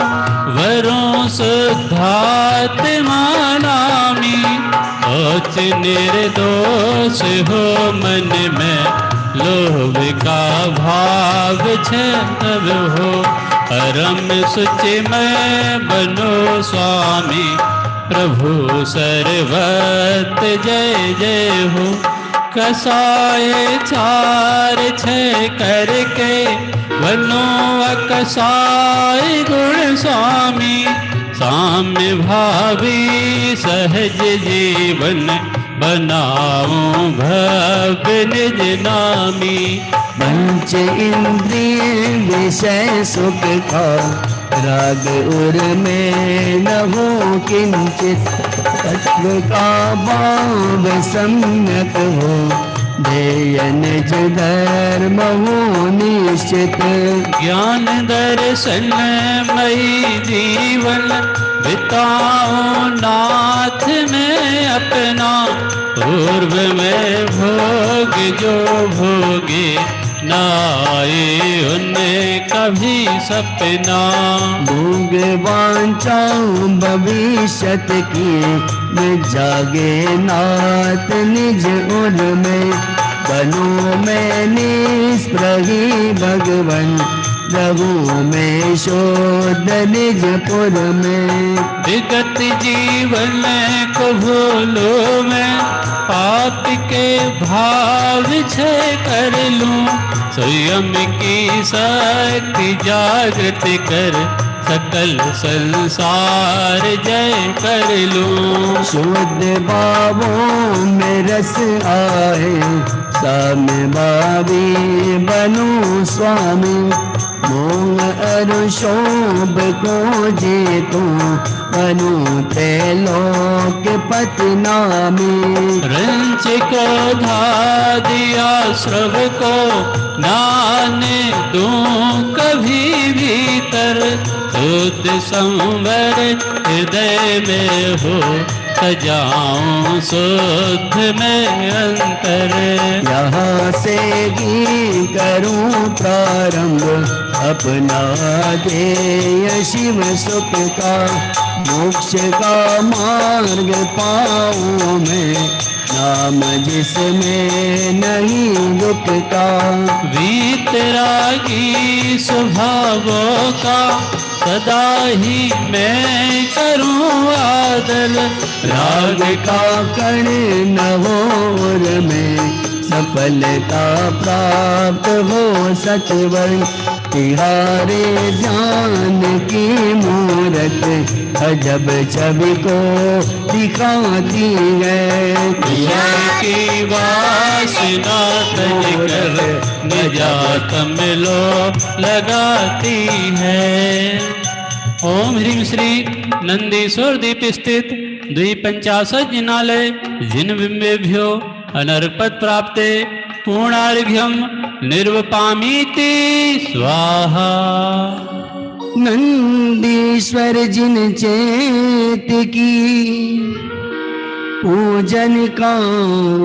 S3: वरों शुद्धात्मा नामी। सोच निर्दोष हो मन में, लोभ का भाव छल हो। परम सुचि मैं बनो स्वामी, प्रभु सर्वत जय जय हो। कसाय चार छह करके बनो अकसाय गुण स्वामी। साम्य भावी सहज जीवन बनाऊं भव्य निज नामी।
S4: पंच इंद्रिय विषय सुख का राग उर में न हो किंचित। तत्व का भाव सम्यक हो, ध्येयन जो धर्म हो निश्चित।
S3: ज्ञान दर्शन मई जीवन बिताओ नाथ में अपना। पूर्व में भोग जो भोगे, नाए उन्हें कभी सपना।
S4: भोग वांछाओं भविष्यत की, में जागे नाथ निज उर में। बनो में निष्प्रही भगवन, प्रभु में शोध निज पुर में।
S3: विगत जीवन को भूलो मैं, पाप के भाव छय कर लूं। स्वयं की शक्ति जागृत कर, सकल संसार जय कर लूं।
S4: शुद्ध भावों में रस आए, साम्य भावी बनूं स्वामी। मोह अरुशोभ को जेतूं, बनूं त्रैलोक पतिनामी।
S3: रंच को धा दिया श्रव को, नाने दूं कभी भीतर। शुद्ध संवर हृदय में हो, सजाऊं शुद्ध में अंतर।
S4: यहाँ से ही करूं प्रारंभ, अपना ध्येय शिव सुख का। मोक्ष का मार्ग पाऊं मैं, नाम जिसमें नहीं दुख का।
S3: वीतरागी स्वभावों का सदा ही मैं करूं आदर।
S4: राग का कण नवोर में सफलता प्राप्त हो सतवर। तिहारे ज्ञान की मूरत अजब छवि को दिखाती है।
S3: की वासना तज कर निजात मिलो लगाती है। ओम ह्रीं श्री नंदीश्वर द्वीप स्थित 250 जिनालय जिन बिंबेभ्यो अनर्पत प्राप्ते पूर्णार्घ्यम निर्वपामीति स्वाहा।
S4: नंदीश्वर जिन चेत की पूजन का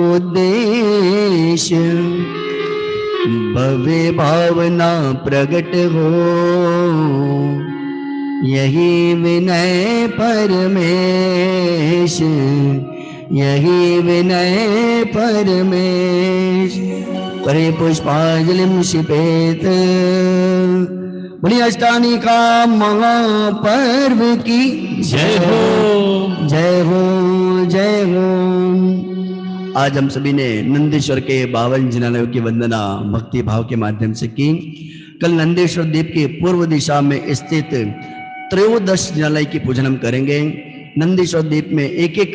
S4: उद्देश्य भव्य भावना प्रकट हो। यही विनय परमेश, यही विनय परमेश। परे पुष्पांजलिं शिपेत। बोलिए अष्टानी का महापर्व की
S3: जय हो,
S4: जय हो, जय हो। आज हम सभी ने नंदीश्वर के 52 जिनालयों की वंदना भक्ति भाव के माध्यम से की। कल नंदीश्वर द्वीप की पूर्व दिशा में स्थित 13 जिनालय की पूजन हम करेंगे। नंदीश्वर द्वीप में एक एक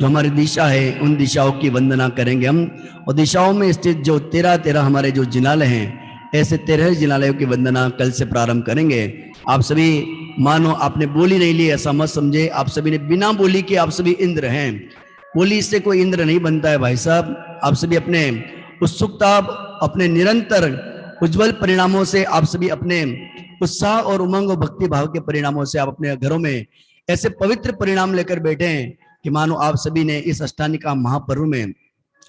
S4: जो हमारी दिशा है उन दिशाओं की वंदना करेंगे हम। और दिशाओं में स्थित जो 13 हमारे जो जिनालय हैं, ऐसे 13 जिनालयों की वंदना कल से प्रारंभ करेंगे। आप सभी मानो आपने बोली नहीं ली ऐसा मत समझे। आप सभी ने बिना बोली के आप सभी इंद्र हैं। बोली से कोई इंद्र नहीं बनता है भाई साहब। आप सभी अपने उत्सुकता, अपने निरंतर उज्जवल परिणामों से आप सभी अपने उत्साह और उमंग और भक्ति भाव के परिणामों से आप अपने घरों में ऐसे पवित्र परिणाम लेकर बैठे हैं कि मानो आप सभी ने इस अष्टानिका महापर्व में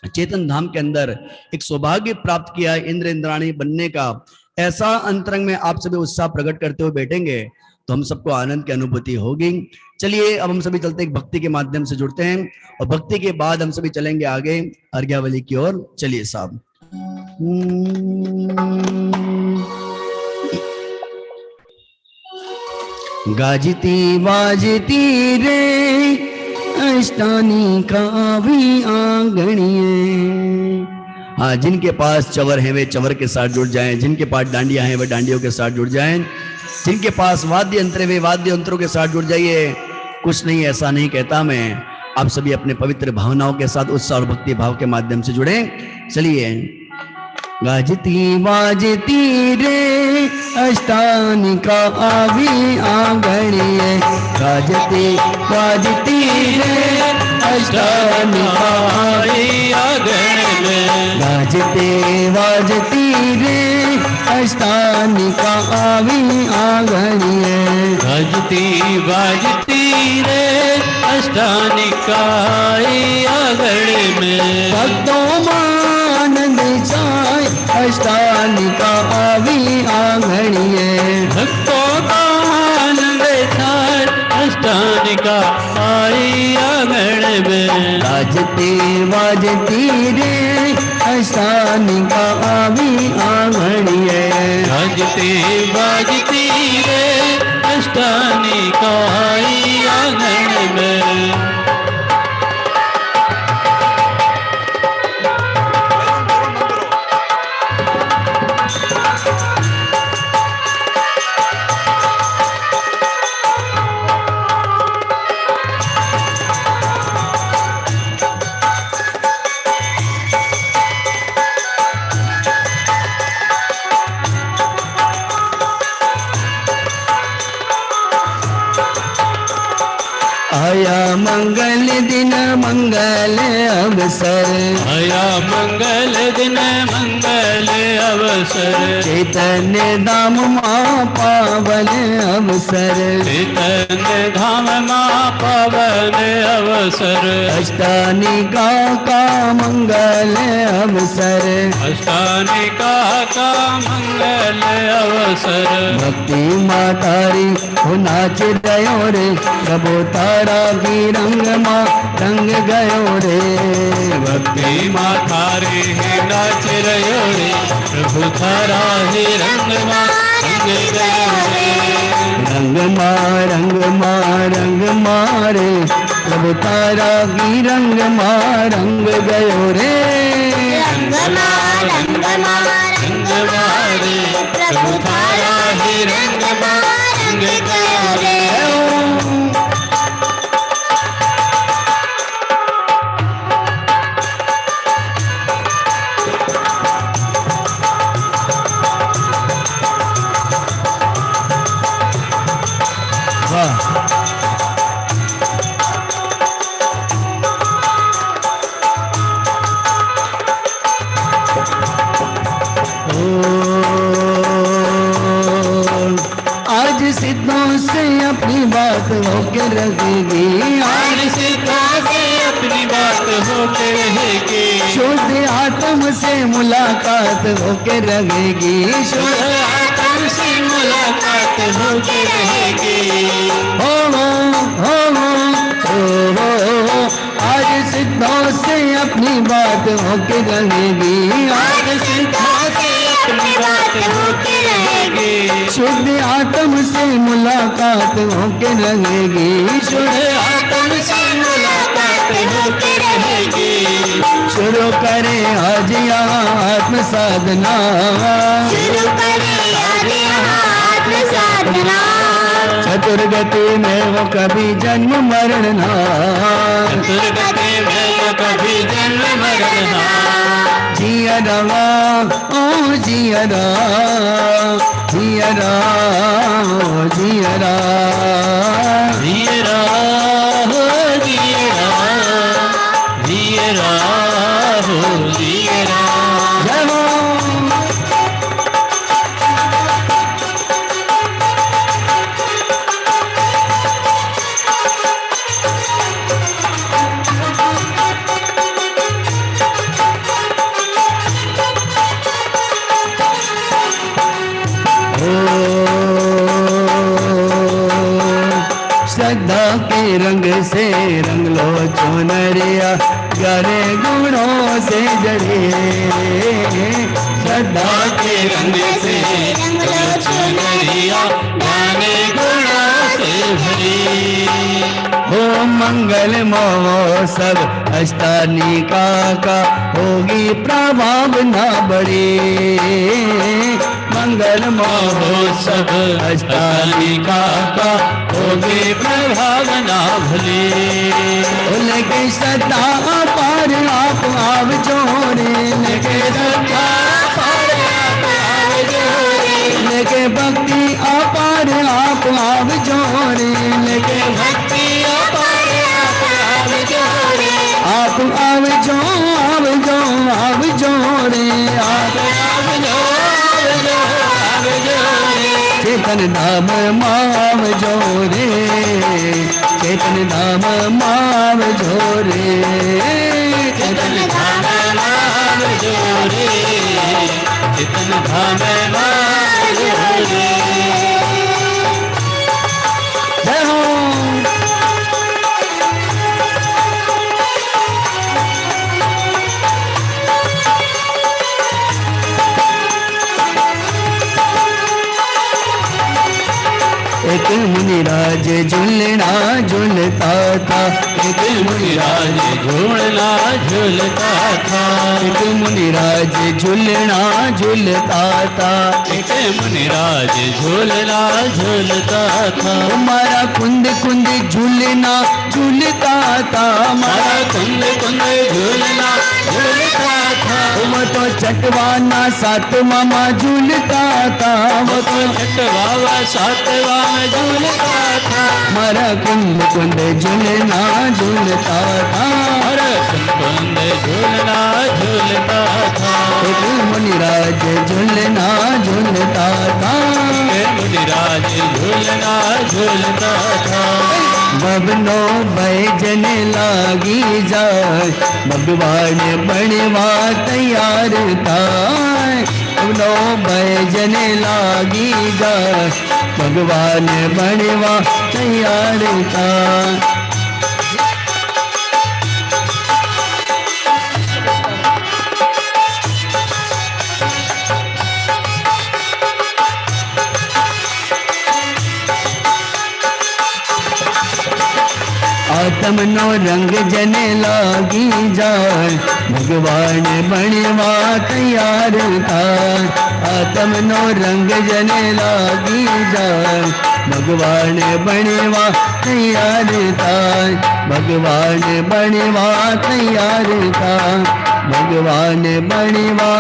S4: चेतन धाम के अंदर एक सौभाग्य प्राप्त किया है, इंद्र इंद्राणी बनने का। ऐसा अंतरंग में आप सभी उत्साह प्रकट करते हुए बैठेंगे तो हम सबको आनंद की अनुभूति होगी। चलिए अब हम सभी चलते हैं, भक्ति के माध्यम से जुड़ते हैं और भक्ति के बाद हम सभी चलेंगे आगे अर्घ्यावली की ओर। चलिए साहब। गाजती बाजती रे अष्टानी का भी आंगणिये। हाँ, जिनके पास चवर है वे चवर के साथ जुड़ जाएं, जिनके पास डांडिया हैं वे डांडियों के साथ जुड़ जाएं, जिनके पास वाद्य यंत्र वे वाद्य यंत्रों के साथ जुड़ जाइए। कुछ नहीं, ऐसा नहीं कहता मैं। आप सभी अपने पवित्र भावनाओं के साथ उत्साह और भक्ति भाव के माध्यम से जुड़े। चलिए। गाजती बाजती रे अष्टानिका आवी आंगणिये। गाजती बाजती रे अष्टानिका आवी आंगणिये। गाजती बाजती रे अष्टानिका आवी आंगणिये।
S3: गाजती बाजती रे अष्टानिका आई आंगण में।
S4: भक्तों आनंद छाय अष्टानिका आवी आंगणिये।
S3: भक्तों का आनंद छाय अष्टानिका आई आंगण में।
S4: गाजती बाजती रे अष्टानिका आवी आंगणिये।
S3: गाजती बाजती रे अष्टानिका आई आंगण में।
S4: आया मंगल दिन मंगल अवसर।
S3: आया मंगल दिन मंगल अवसर।
S4: चैतन्य धाम माँ पावन अवसर।
S3: चैतन्य धाम माँ पावन अवसर।
S4: अष्टानिका का मंगल अवसर।
S3: अष्टानिका का मंगल अवसर।
S4: भक्ति मातारी हो नाच गयो रे। प्रभु तारा की रंग माँ रंग गयो रे।
S3: भक्ति माता रे नाच रयो रे। प्रभु थारा ही रंग माँ
S4: रंग मारे प्रभु तारा की रंग गयो रे
S2: रंग मारे प्रभु तारा ही रंग गयो रे
S4: आज सिद्धों से अपनी बात होके रहेगी
S3: आज सिद्धों से अपनी बात होके रहेगी
S4: शुद्ध आत्म से मुलाकात होके रहेगी
S3: शुद्ध आत्म से मुलाकात होके रहेगी
S4: हो आज सिद्धों से अपनी बात होके रहेगी
S3: आज सिद्धों से अपनी बात होके रहेगी
S4: शुद्ध आत्म से मुलाकात होके रहेगी
S3: शुद्ध आत्म से मुलाकात होके रहेगी
S4: शुरू करें आज यहाँ आत्म साधना
S2: शुरू करें आज यहाँ आत्म साधना
S4: चतुर्गति में वो कभी जन्म मरण ना
S3: चतुर्गति में वो कभी जन्म मरण ना
S4: जिया रवा ओ जिया रा जिया रा जिया रा
S3: धीरा हो धीरा धीरा हो धीरा
S4: जय हो श्रद्धा के रंग से रंग लो चुनरिया गरे गुणों से जड़े श्रद्धा के रंग से
S2: रंग लो
S3: चुनरिया गाने गुणों से भरी
S4: हो मंगल महोत्सव अष्टानिका का होगी प्रभावना बड़ी मंगल महोत्सव अष्टानिका का
S3: होगी प्रभावना भली
S4: लेके सदा पार आप आव जोरे लेके सदा पार आप आव जोरे लेके भक्ति अपार आप आव जोरे लेके
S3: भक्ति अपार आप आव जोरे
S4: आप आव जो रे आप
S3: आव जो आव जोरे
S4: चेतन नाम माव जोरे चेतन नाम माव जोरे
S3: चेतन धाम नाम जोरे चेतन धाम नाम जोरे
S4: जय हो एक मुनिराज झूलना झूलता था
S3: एक मुनिराज झूलना झूलता था
S4: एक मुनिराज झूलना झूलता था
S3: एक मुनिराज झूलना झूलता था
S4: हमारा कुंद कुंद झूलना झूलता था
S3: मारा कुंद कुंद झूलना झूलता था
S4: वो तो चटवाना सात मामा झूलता था
S3: वो तो छठवावा सातवा में झूलता था
S4: मारा कुंद कुंद झूलना झूलता था
S3: हर कुंद झूलना झूलता था
S4: एक मुनिराज झूलना झूलता था
S3: एक मुनिराज झूलना झूलता था
S4: बबनो बैजन लागी जाए भगवान बनवा तैयार था बबनो बैजन लागी जाए भगवान बनवा तैयार था आत्म नो रंग जने लागी जाए भगवान बनवा तैयार था आत्म नो रंग जने लागी जाए भगवान बनवा तैयार था भगवान बनवा तैयार था भगवान बनवा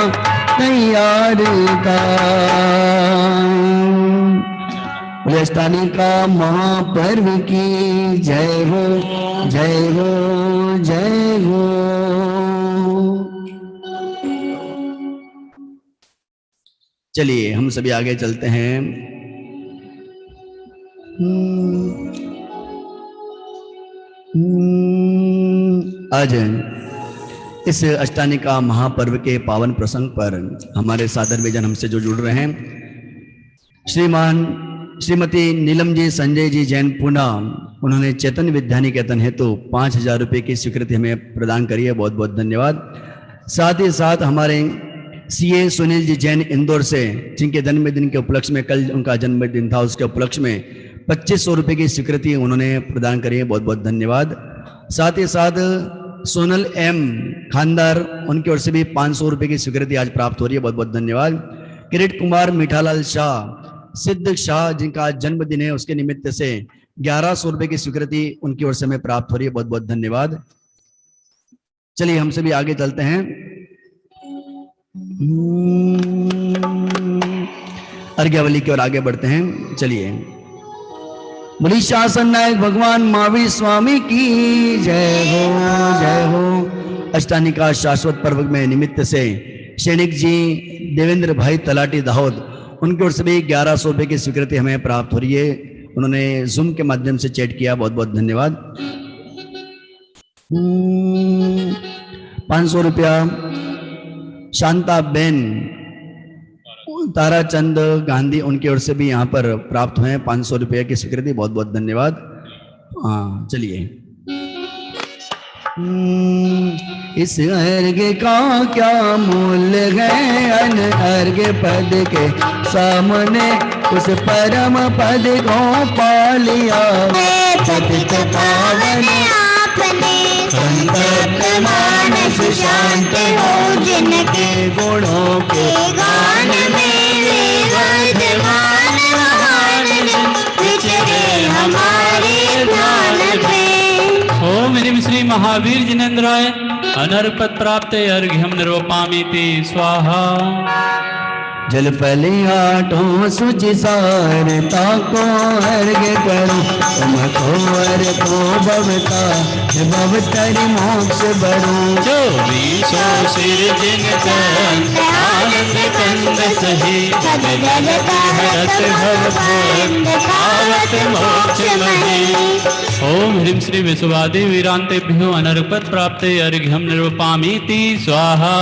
S4: तैयार था अष्टानी का महापर्व की जय हो जय हो जय हो। चलिए हम सभी आगे चलते हैं। आज इस अष्टानिका महापर्व के पावन प्रसंग पर हमारे सादर विजन हमसे जो जुड़ रहे हैं श्रीमती नीलम जी संजय जी जैन पूना, उन्होंने चेतन विद्यानिकेतन हेतु 5,000 रुपये की स्वीकृति हमें प्रदान करी है, बहुत बहुत धन्यवाद। साथ ही साथ हमारे सीए सुनील जी जैन इंदौर से, जिनके जन्मदिन के उपलक्ष्य में कल उनका जन्मदिन था, उसके उपलक्ष्य में 2500 रुपये की स्वीकृति उन्होंने प्रदान करी है, बहुत बहुत धन्यवाद। साथ ही साथ सोनल एम खानदार, उनकी ओर से भी 500 रुपये की स्वीकृति आज प्राप्त हो रही है, बहुत बहुत धन्यवाद। किरीट कुमार मीठालाल शाह सिद्ध शाह, जिनका जन्मदिन है, उसके निमित्त से 1100 रुपये की स्वीकृति उनकी ओर से हमें प्राप्त हो रही है, बहुत बहुत धन्यवाद। चलिए हम सभी आगे चलते हैं। अर्घ्यावली की ओर आगे बढ़ते हैं। चलिए बोली शासन नायक भगवान महावीर स्वामी की जय हो जय हो। अष्टानिका शाश्वत पर्व में निमित्त से सैनिक जी देवेंद्र भाई तलाटी दाहोद, उनकी ओर से भी 1100 रुपये की स्वीकृति हमें प्राप्त हो रही है, उन्होंने जूम के माध्यम से चैट किया, बहुत बहुत धन्यवाद। 500 रुपया शांता बेन ताराचंद गांधी, उनकी ओर से भी यहाँ पर प्राप्त हुए 500 रुपये की स्वीकृति, बहुत बहुत धन्यवाद। हाँ चलिए, इस अर्घ्य का क्या मूल्य है, अन अर्घ्य पद के सामने उस परम पद को पा लिया। पतित पावन आपने संतप्त मानस शांत हो, जिनके गुणों के गान मेरे वर्धमान महान विचरे हमारे ध्यान में।
S3: ओम ह्रीं श्री महावीर जिनेन्द्राय अनर्पत प्राप्ते अर्घ्यम निरूपामीति स्वाहा।
S4: जल फल आठों सुचि सारता को अर्घ्य करो, तुम को अर को भवता भवतर मोक्ष बरो।
S3: जो बीसो सिर जिन कंद आनंद कंद सही, हरत भव भंग पावत मोक्ष मही। ओम ह्रीं श्री विश्वादि वीरांतेभ्यो अनर्पत प्राप्ते अर्घ्यम निरूपामीति स्वाहा।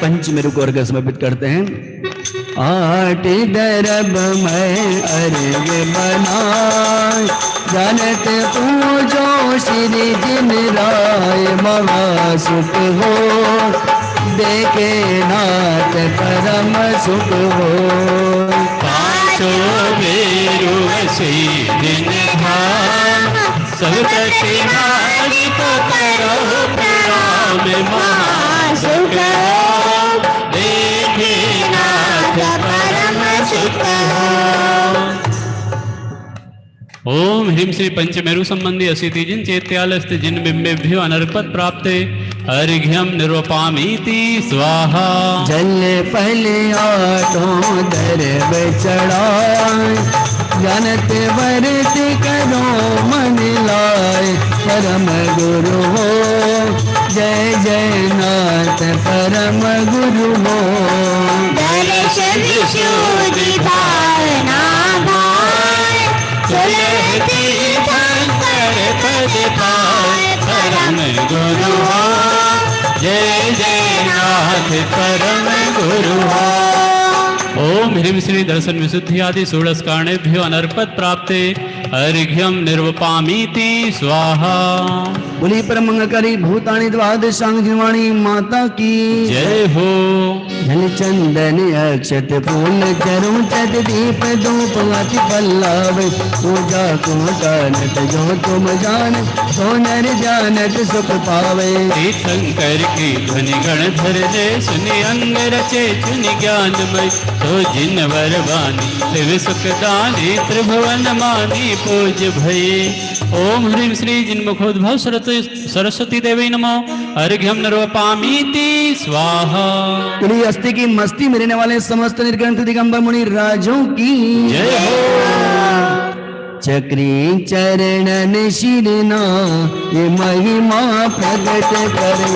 S4: पंच मेरु को अर्घ्य समर्पित करते हैं। 8 दरब मैं अर्घ्य बनाए, जानत पूजो श्री जिन राय महा सुख हो, देखे नाथ परम सुख हो।
S3: पाँचों मेरु से दिन धाम, सब प्रतिमानि को करो प्रणाम महासुख हो, देखे नाथ परम सुख हो। ओम ह्रीं श्री पंचमेरु संबंधी असिति जिन चैत्यालस्त जिन बिंबेभ्यो अनर्पत प्राप्ते अर्घ्यम निरूपामीति स्वाहा।
S4: जल फल आठों दरब चढ़ाए, जानत वर्त करो मन लाए, परम गुरु हो जय जय नाथ परम गुरु हो।
S2: दर्शन विशुद्धि भावना भाय, सुलहती शंकर पद पाए,
S3: परम गुरु हो जय जय नाथ परम गुरु हो। ओम ह्रीं श्री दर्शन विशुद्धि आदि षोडश कारणेभ्यो अनर्पत प्राप्ते अर्घ्यम निर्वपामीति स्वाहा।
S4: बोली परम मंगलकारी भूतानि द्वादशांग जिनवाणी माता की
S3: जय हो।
S4: जल चंदन अक्षत फूल चरुण चत दीप धूप अति पल्लव पूजा को जानत जो तुम जान सो नर जानत सुख पावे।
S3: तीर्थंकर की ध्वनि गणधर जय सुनि अंग रचे चुनि ज्ञानमय तो जिन वर बानी शिव सुखदानी त्रिभुवन मानी पूज भये। ओम ह्रीं श्री जिन्मुखोद्भव सरस्वती देवी नमो। अर्घ्यम निर्वपामीति स्वाहा।
S4: तुली अस्थि की मस्ती में रहने वाले समस्त निर्ग्रंथ दिगंबर मुनि राजों की
S3: जय हो।
S4: चक्री चरणन शिरना ये महिमा प्रकट करे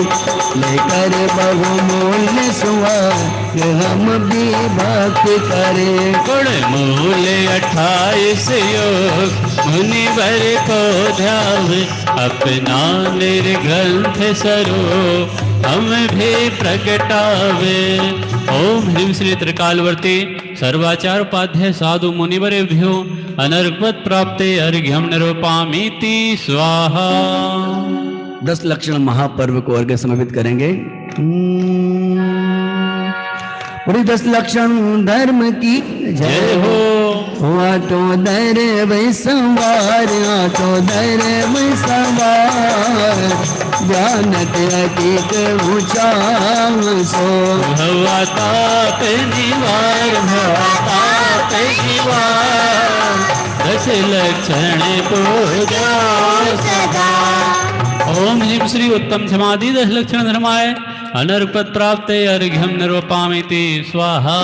S4: लेकर बहुमूल्य सुहाग हम भी भक्ति करे।
S3: गुण मूल 28 योग मुनिवर को ध्यावे अपना निर्ग्रंथ स्वरूप हम भी प्रगटावे। ओम ह्रीं श्री त्रिकालवर्ती सर्वाचार उपाध्याय साधु मुनिवरेभ्यो अनर्गवत प्राप्ते अर्घ्यम निरूपामीति स्वाहा।
S4: 10 लक्षण महापर्व को अर्घ्य समर्पित करेंगे। पूरी 10 लक्षण धर्म की
S3: जय हो।
S4: आटो दर सवार आटो दर सवार जानत अतीत ऊंचा सो
S3: भवा ताप निवार भवा ताप निवार 10 लक्षण पूजा
S2: सदा।
S3: ओम ह्रीं श्री उत्तम समाधि 10 लक्षण धर्माय अनर्पत प्राप्ते अर्घ्यम निरूपामीति स्वाहा।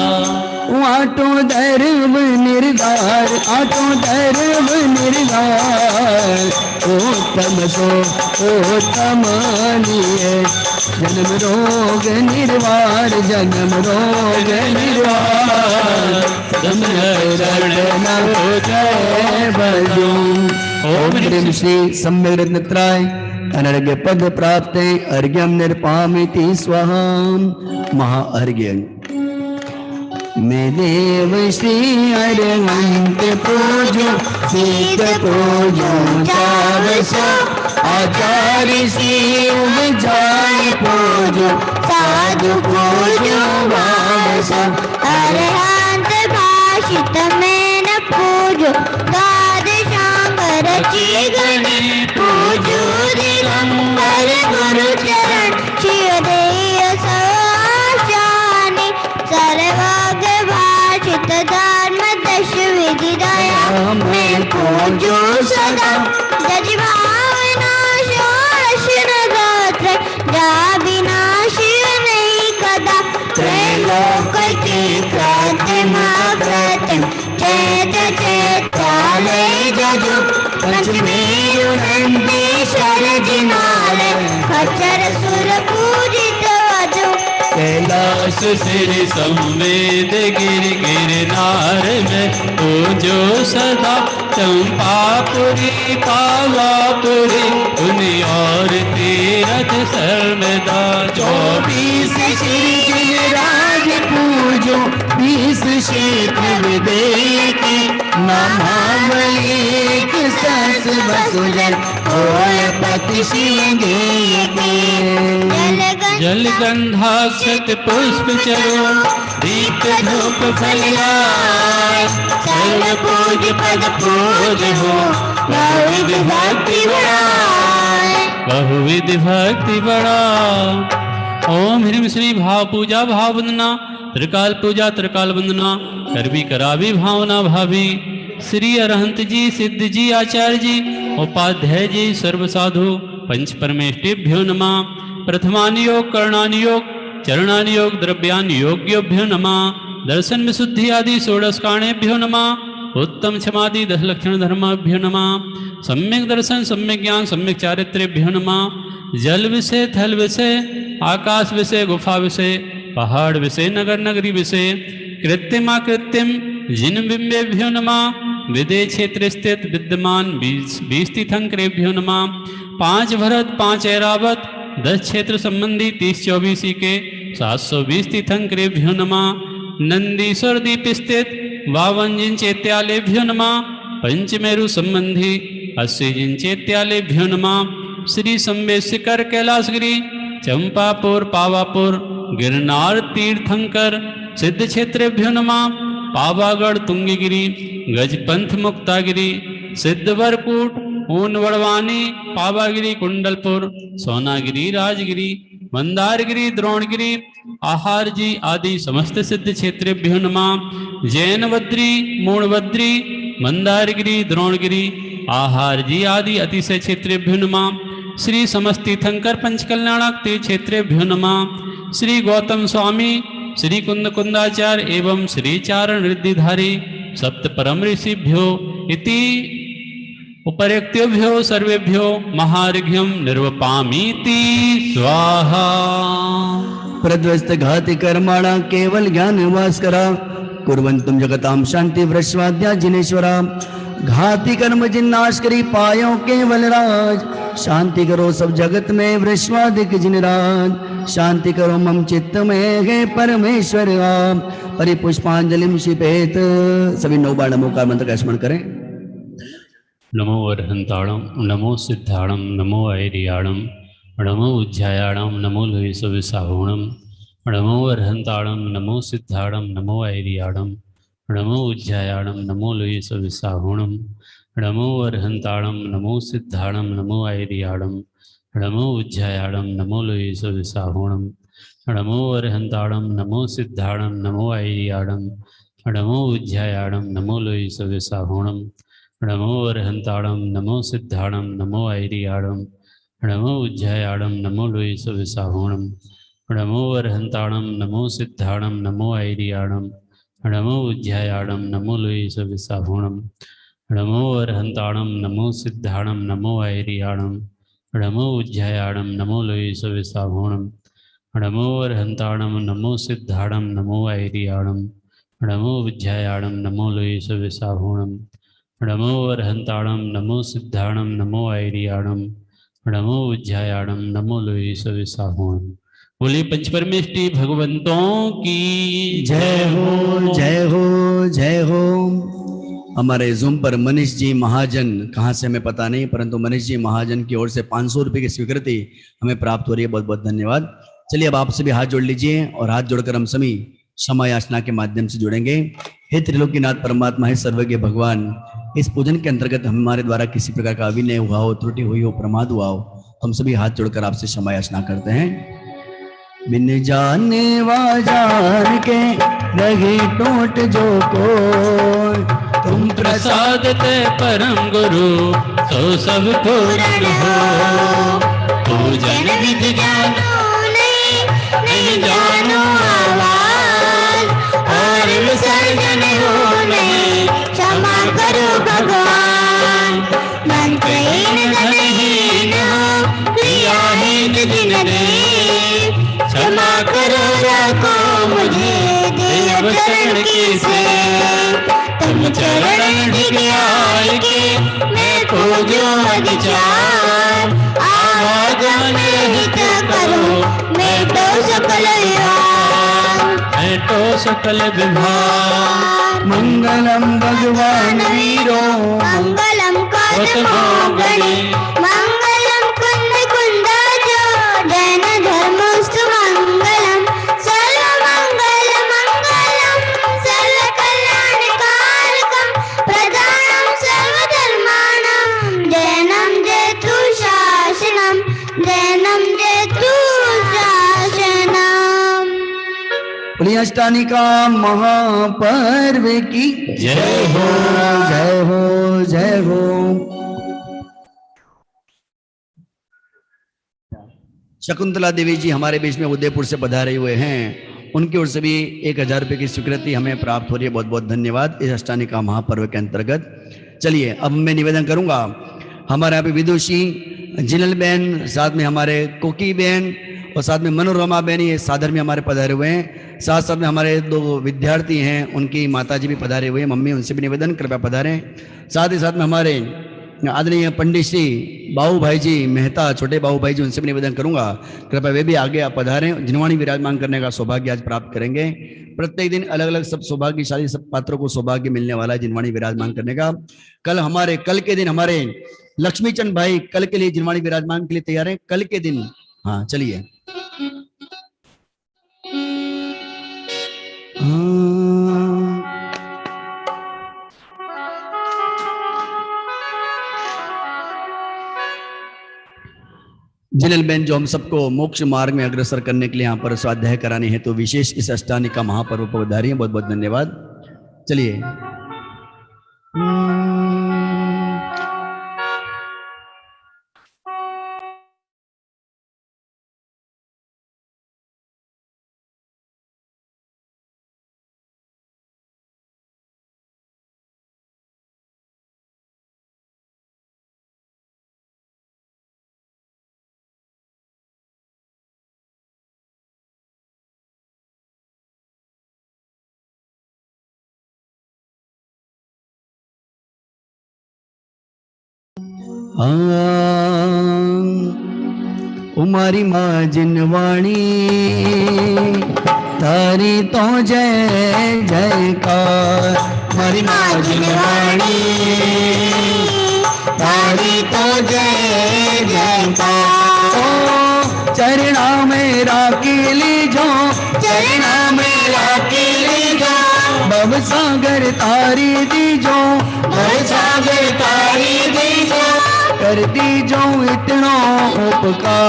S4: आटो धर्म निर्धार आटो धर्म निर्धार उत्तम सो उत्तमानिय जन्म रोग निर्वार जन्म रोग निर्वार ओम ह्रीं श्री सम्यक रत्नत्राय अनर्घ्य पद प्राप्ते अर्घ्यम निर्पामीति स्वाहा। महाअर्घ्य मैं देव श्री अरहंत पूजो सीत पूजो चावस आचार्य श्री जाय पूजो साधु पूजो वावस
S2: अरहंत भाषित में न पूजो द्वादशांग रचि गणे पूजो दिगंबर गुरु चरण शिवदेय सवाशानि सर्वाग भाषित धर्म दश विधि दया मैं पूजो सदा जज भावना षोडश नवरात्र जा बिना शिव नहीं कदा त्रैलोक की क्रांति महाव्रत चैत चैत्रालय जजु पंचमी नंदीश्वर जिनालय खच्चर सुर पूजित वधु
S3: कैलाश सिर संवेद गिर गिरनार में पूजो सदा चंपापुरी पावापुरी उनि और तीरथ सर्वदा
S4: 24 श्री राज पूजो 20 क्षेत्र विदेकी नमावलिक सस वसुजन होय पति शिंगे
S3: जल गंधाक्षत पुष्प चरो दीप धूप फलियाय सर्व पूज पद पूज हो बहुविध भक्ति बढ़ाय बहुविध भक्ति बढ़ा। ओम ह्रीं श्री भाव पूजा भाव वंदना त्रिकाल पूजा त्रिकाल वंदना करवी करावी भावना भावी श्री अरहंत जी सिद्ध जी आचार्य जी उपाध्याय जी सर्व साधु पंच परमेष्टिभ्यो नमः। प्रथमानि योग कर्णानि योग चरणानि योग द्रव्यानि योग्योभ्यो नमः। दर्शन विशुद्धि आदि षोडशकाणेभ्यो नमः। उत्तम क्षमादि 10 लक्षण धर्माभ्यो नमः। सम्यक दर्शन सम्यक ज्ञान सम्यक चारित्र्यभ्यो नमः। जल विषय थल विषय आकाश विषय गुफा विषय पहाड़ विषय नगर नगरी विषय कृत्रिम कृत्रिम जिन बिंबेभ्यो नमः। विदेह क्षेत्र स्थित विद्यमान 20 तीर्थंकरेभ्यो नमः। 5 भरत 5 ऐरावत 10 क्षेत्र संबंधी 30-24 के 720 तीर्थंकरेभ्यो नमः। नंदीश्वर दीप स्थित 52 जिन चैत्यालयभ्यो नमः। पंचमेरु संबंधी अस्सीजिंचेत्यालेभ्यो नमः। श्री संवेशिकर कैलाशगिरी चंपापुर पावापुर गिरनार तीर्थंकर सिद्ध क्षेत्रेभ्यो नमः। पावागढ़ तुंगगिरी गजपंथ मुक्तागिरी सिद्धवरकूट ऊन वड़वानी पावागिरी कुंडलपुर सोनागिरी राजगिरी मंदारगिरी द्रोणगिरी आहार जी आदि समस्त सिद्ध क्षेत्रेभ्यो नमः। जैन बद्री मूणबद्री मंदारगिरी द्रोणगिरी आहार जी आदि अतिशय क्षेत्रेभ्यो नमः। श्री समस्तीर्थंकर पंचकल्याणक तीर्थ क्षेत्रेभ्यो नमः। श्री गौतम स्वामी श्री कुंद कुंदाचार्य एवं श्री चारण रिद्धिधारी सप्त परम ऋषिभ्यो इति उपर्युक्तेभ्यो सर्वेभ्यो महार्घ्यं निर्वपामीति स्वाहा।
S4: प्रध्वस्त घाति कर्माणा केवल ज्ञान वास्करा कुर्वन्तुम जगतां शांति वृश्वाद्या जिनेश्वरा। घाति कर्म जिन्नाश करी पायो केवल राज। शांति करो सब जगत में वृश्वादिक जिनराज। शांति करो मम चित्त में हे परमेश्वर आप। परिपुष्पांजलिम शिपेत। सभी 9 बार नमोकार मंत्र का स्मरण करें।
S3: नमो अरहंताणम नमो सिद्धाणम नमो ऐरियाणम नमो उज्जायाणम नमो लोहिसविसाहुणम नमो अरहंताणम नमो सिद्धाणम नमो ऐरियाणम नमो उज्जायाणम नमो लोहिसविसाहुणम नमो अरहंताणम नमो सिद्धाणम नमो ऐरियाणम नमो उज्जायाणम नमो लोहिसविसाहुणम नमो अरहंताणम नमो सिद्धाणम नमो ऐरियाणम नमो उज्जायाणम नमो लोहिसविसाहुणम नमो अरहंताणम नमो सिद्धाणम नमो ऐरियाणम नमो उज्जायाणम नमो लोहिसविसाहुणम नमो अरहंताणम नमो सिद्धाणम नमो ऐरियाणम नमो उज्जायाणम नमो लोहिसविसाहुणम नमो अरहंताणम नमो सिद्धाणम नमो ऐरियाणम नमो उज्जायाणम नमो लोहिसविसाहुणम नमो अरहंताणम नमो सिद्धाणम नमो ऐरियाणम नमो उज्जायाणम नमो लोहिसविसाहुणम नमो अरहंताणम नमो सिद्धाणम नमो ऐरियाणम नमो उज्जायाणम नमो लोहिसविसाहुणम। बोले पंचपरमेष्टि भगवंतों की
S4: जय हो जय हो जय हो। हमारे जूम पर मनीष जी महाजन कहाँ से हमें पता नहीं, परंतु मनीष जी महाजन की ओर से 500 रुपये की स्वीकृति हमें प्राप्त हो रही है। बहुत बहुत धन्यवाद। चलिए अब आप सभी हाथ जोड़ लीजिए और हाथ जोड़कर हम सभी क्षमा याचना के माध्यम से जुड़ेंगे। हे त्रिलोकीनाथ परमात्मा, हे सर्वज्ञ भगवान, इस पूजन के अंतर्गत हमारे द्वारा किसी प्रकार का अभिनय हुआ हो, त्रुटि हुई हो, प्रमाद हुआ हो, हम सभी हाथ जोड़कर आपसे क्षमा याचना करते हैं। बिन जाने वा जान के रही टूट जो को
S3: तुम प्रसाद ते परम गुरु तो सब पूर्ण हो। पूजन विधि जानो नहीं जानो आवाज और विसर्जन हो नहीं क्षमा करो भगवान। मंत्रहीन धनहीन हो क्रियाहीन दिन दे क्षमा करो रखो मुझे देव चरण की से। तुम चरण ढिगियाल के मैं खोजो अधिचार आवाज में हित करो मैं तो सकल विभाग मैं तो सकल विभाग।
S4: मंगलम भगवान वीरो
S2: मंगलम कदमो गणे मंगलम कुंद कुंदाजो जैन धर्मस्तु मंगलम सर्व मंगल मंगलम सर्व कल्याणकारकम प्रदानम सर्व धर्माणां जैनम जयतु शासनम जैनम जयतु शासनम।
S4: अष्टानिका महापर्व की
S3: जय हो
S4: जय हो जय हो। शकुंतला देवी जी हमारे बीच में उदयपुर से पधारे हुए हैं, उनकी ओर से भी 1000 रुपये की स्वीकृति हमें प्राप्त हो रही है। बहुत बहुत धन्यवाद इस अष्टानिका महापर्व के अंतर्गत। चलिए अब मैं निवेदन करूंगा, हमारे यहाँ पे विदुषी जिनल बहन, साथ में हमारे कोकी बहन और साथ में मनोरमा बहन, ये साधर में हमारे पधारे हुए हैं। साथ साथ में हमारे 2 विद्यार्थी हैं, उनकी माताजी भी पधारे हुए हैं, मम्मी, उनसे भी निवेदन कृपया पधारें। साथ ही साथ में हमारे आदरणीय पंडित श्री बाबू भाई जी मेहता, छोटे बाबू भाई जी, उनसे भी निवेदन करूंगा कृपया वे भी आगे आप पधारें। जिनवाणी विराजमान करने का सौभाग्य आज प्राप्त करेंगे। प्रत्येक दिन अलग अलग सब सौभाग्यशाली सब पात्रों को सौभाग्य मिलने वाला है जिनवाणी विराजमान करने का। कल के दिन हमारे लक्ष्मीचंद भाई कल के लिए जिनवाणी विराजमान के लिए तैयार है। कल के दिन हाँ चलिए। जिनल बहन जो हम सबको मोक्ष मार्ग में अग्रसर करने के लिए यहाँ पर स्वाध्याय कराने हैं तो विशेष इस अष्टानी का महापर्व पधारी है। बहुत बहुत धन्यवाद। चलिए उमारी माँ जिनवाणी तारी तो जय जयकार। हमारी माँ जिनवाणी तारी तो जय जयकार। ओ चरणा मेरा कीली जो, चरणा मेरा कीली जो, भव सागर तारी दीजो, भव सागर तारी दीजो, कर दीजो इतनो उपकार।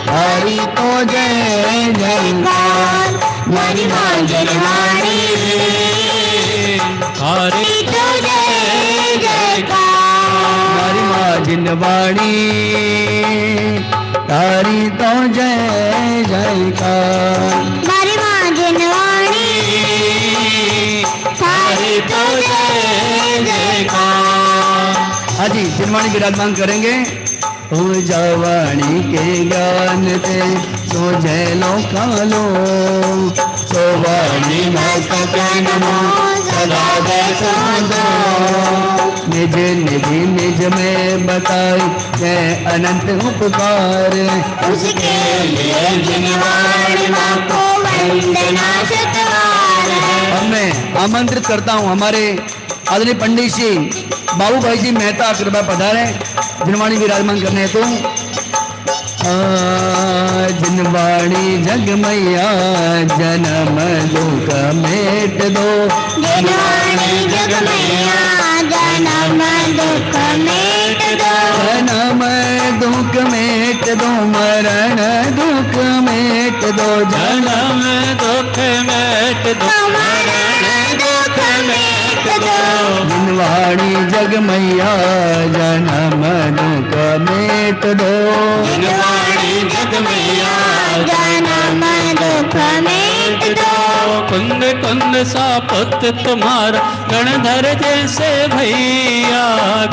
S4: तारी तो जय जयकार। हमारी माँ जिनवाणी
S3: तारी
S2: तो जय जयकार।
S4: हमारी माँ जिनवाणी तारी तो जय जयकार।
S2: हमारी माँ जिनवाणी
S3: तारी तो जय जयकार।
S4: हाजी जिनवाणी विराजमान करेंगे। ओ जवानी के ज्ञान ते सो जय लो कालो, सोवाणी में सकन सदा देखो दो। निज निज निज में बताई जय अनंत उपकार।
S2: उसके लिए जिनवाणी माँ को वंदना शतवार है।
S4: अब मैं आमंत्रित करता हूँ हमारे आदरणीय पंडित जी बाबू भाई जी मेहता कृपया पधारे जिनवाणी विराजमान करने हेतु। जिनवाणी जग मैया जन्म दुख मेट दो।
S2: जिनवाणी जग मैया जन्म दुख मेट दो।
S4: जन्म दुख मेट दो, मरण दुख मेट दो।
S3: जन्म दुख मेट दो,
S2: मरण दुख मेट दो।
S4: जिनवाणी जग मैया जन्म दुख मेट दो।
S3: जिनवाणी जग मैया
S2: जन्म दुख मेट दो।
S3: कुंद कुंद सा पुत्र तुम्हारा गणधर जैसे भैया।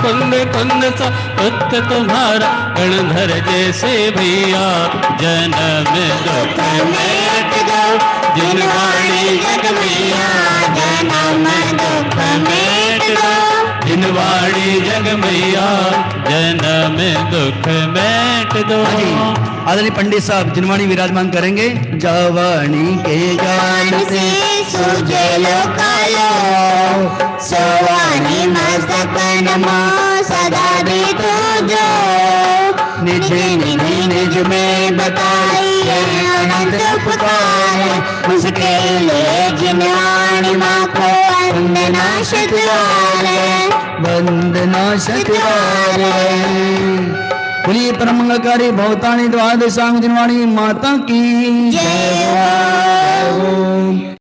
S3: कुंद कुंद सा पुत्र तुम्हारा गणधर जैसे भैया। जन्म दुख मेट दो, जिनवाणी जग मैया
S2: जन्म दुख मेट दो।
S3: जिनवाणी जग मैया जन्म दुख मेट दो।
S4: आदरणीय पंडित साहब जिनवाणी विराजमान करेंगे। जवानी के ज्ञान से
S2: सूझे लो कालो, सोवानी मस्तक नमो सदा भी तुझो।
S4: निज निज निज में बताई
S2: अनंत उपकार। उसके लिए जिनवाणी माँ को वंदना शतवार है।
S4: वंदना शतवार। बोलिए परम मंगलकारी भवतानी द्वादशांग जिनवाणी माता की
S2: जय
S4: जय हो।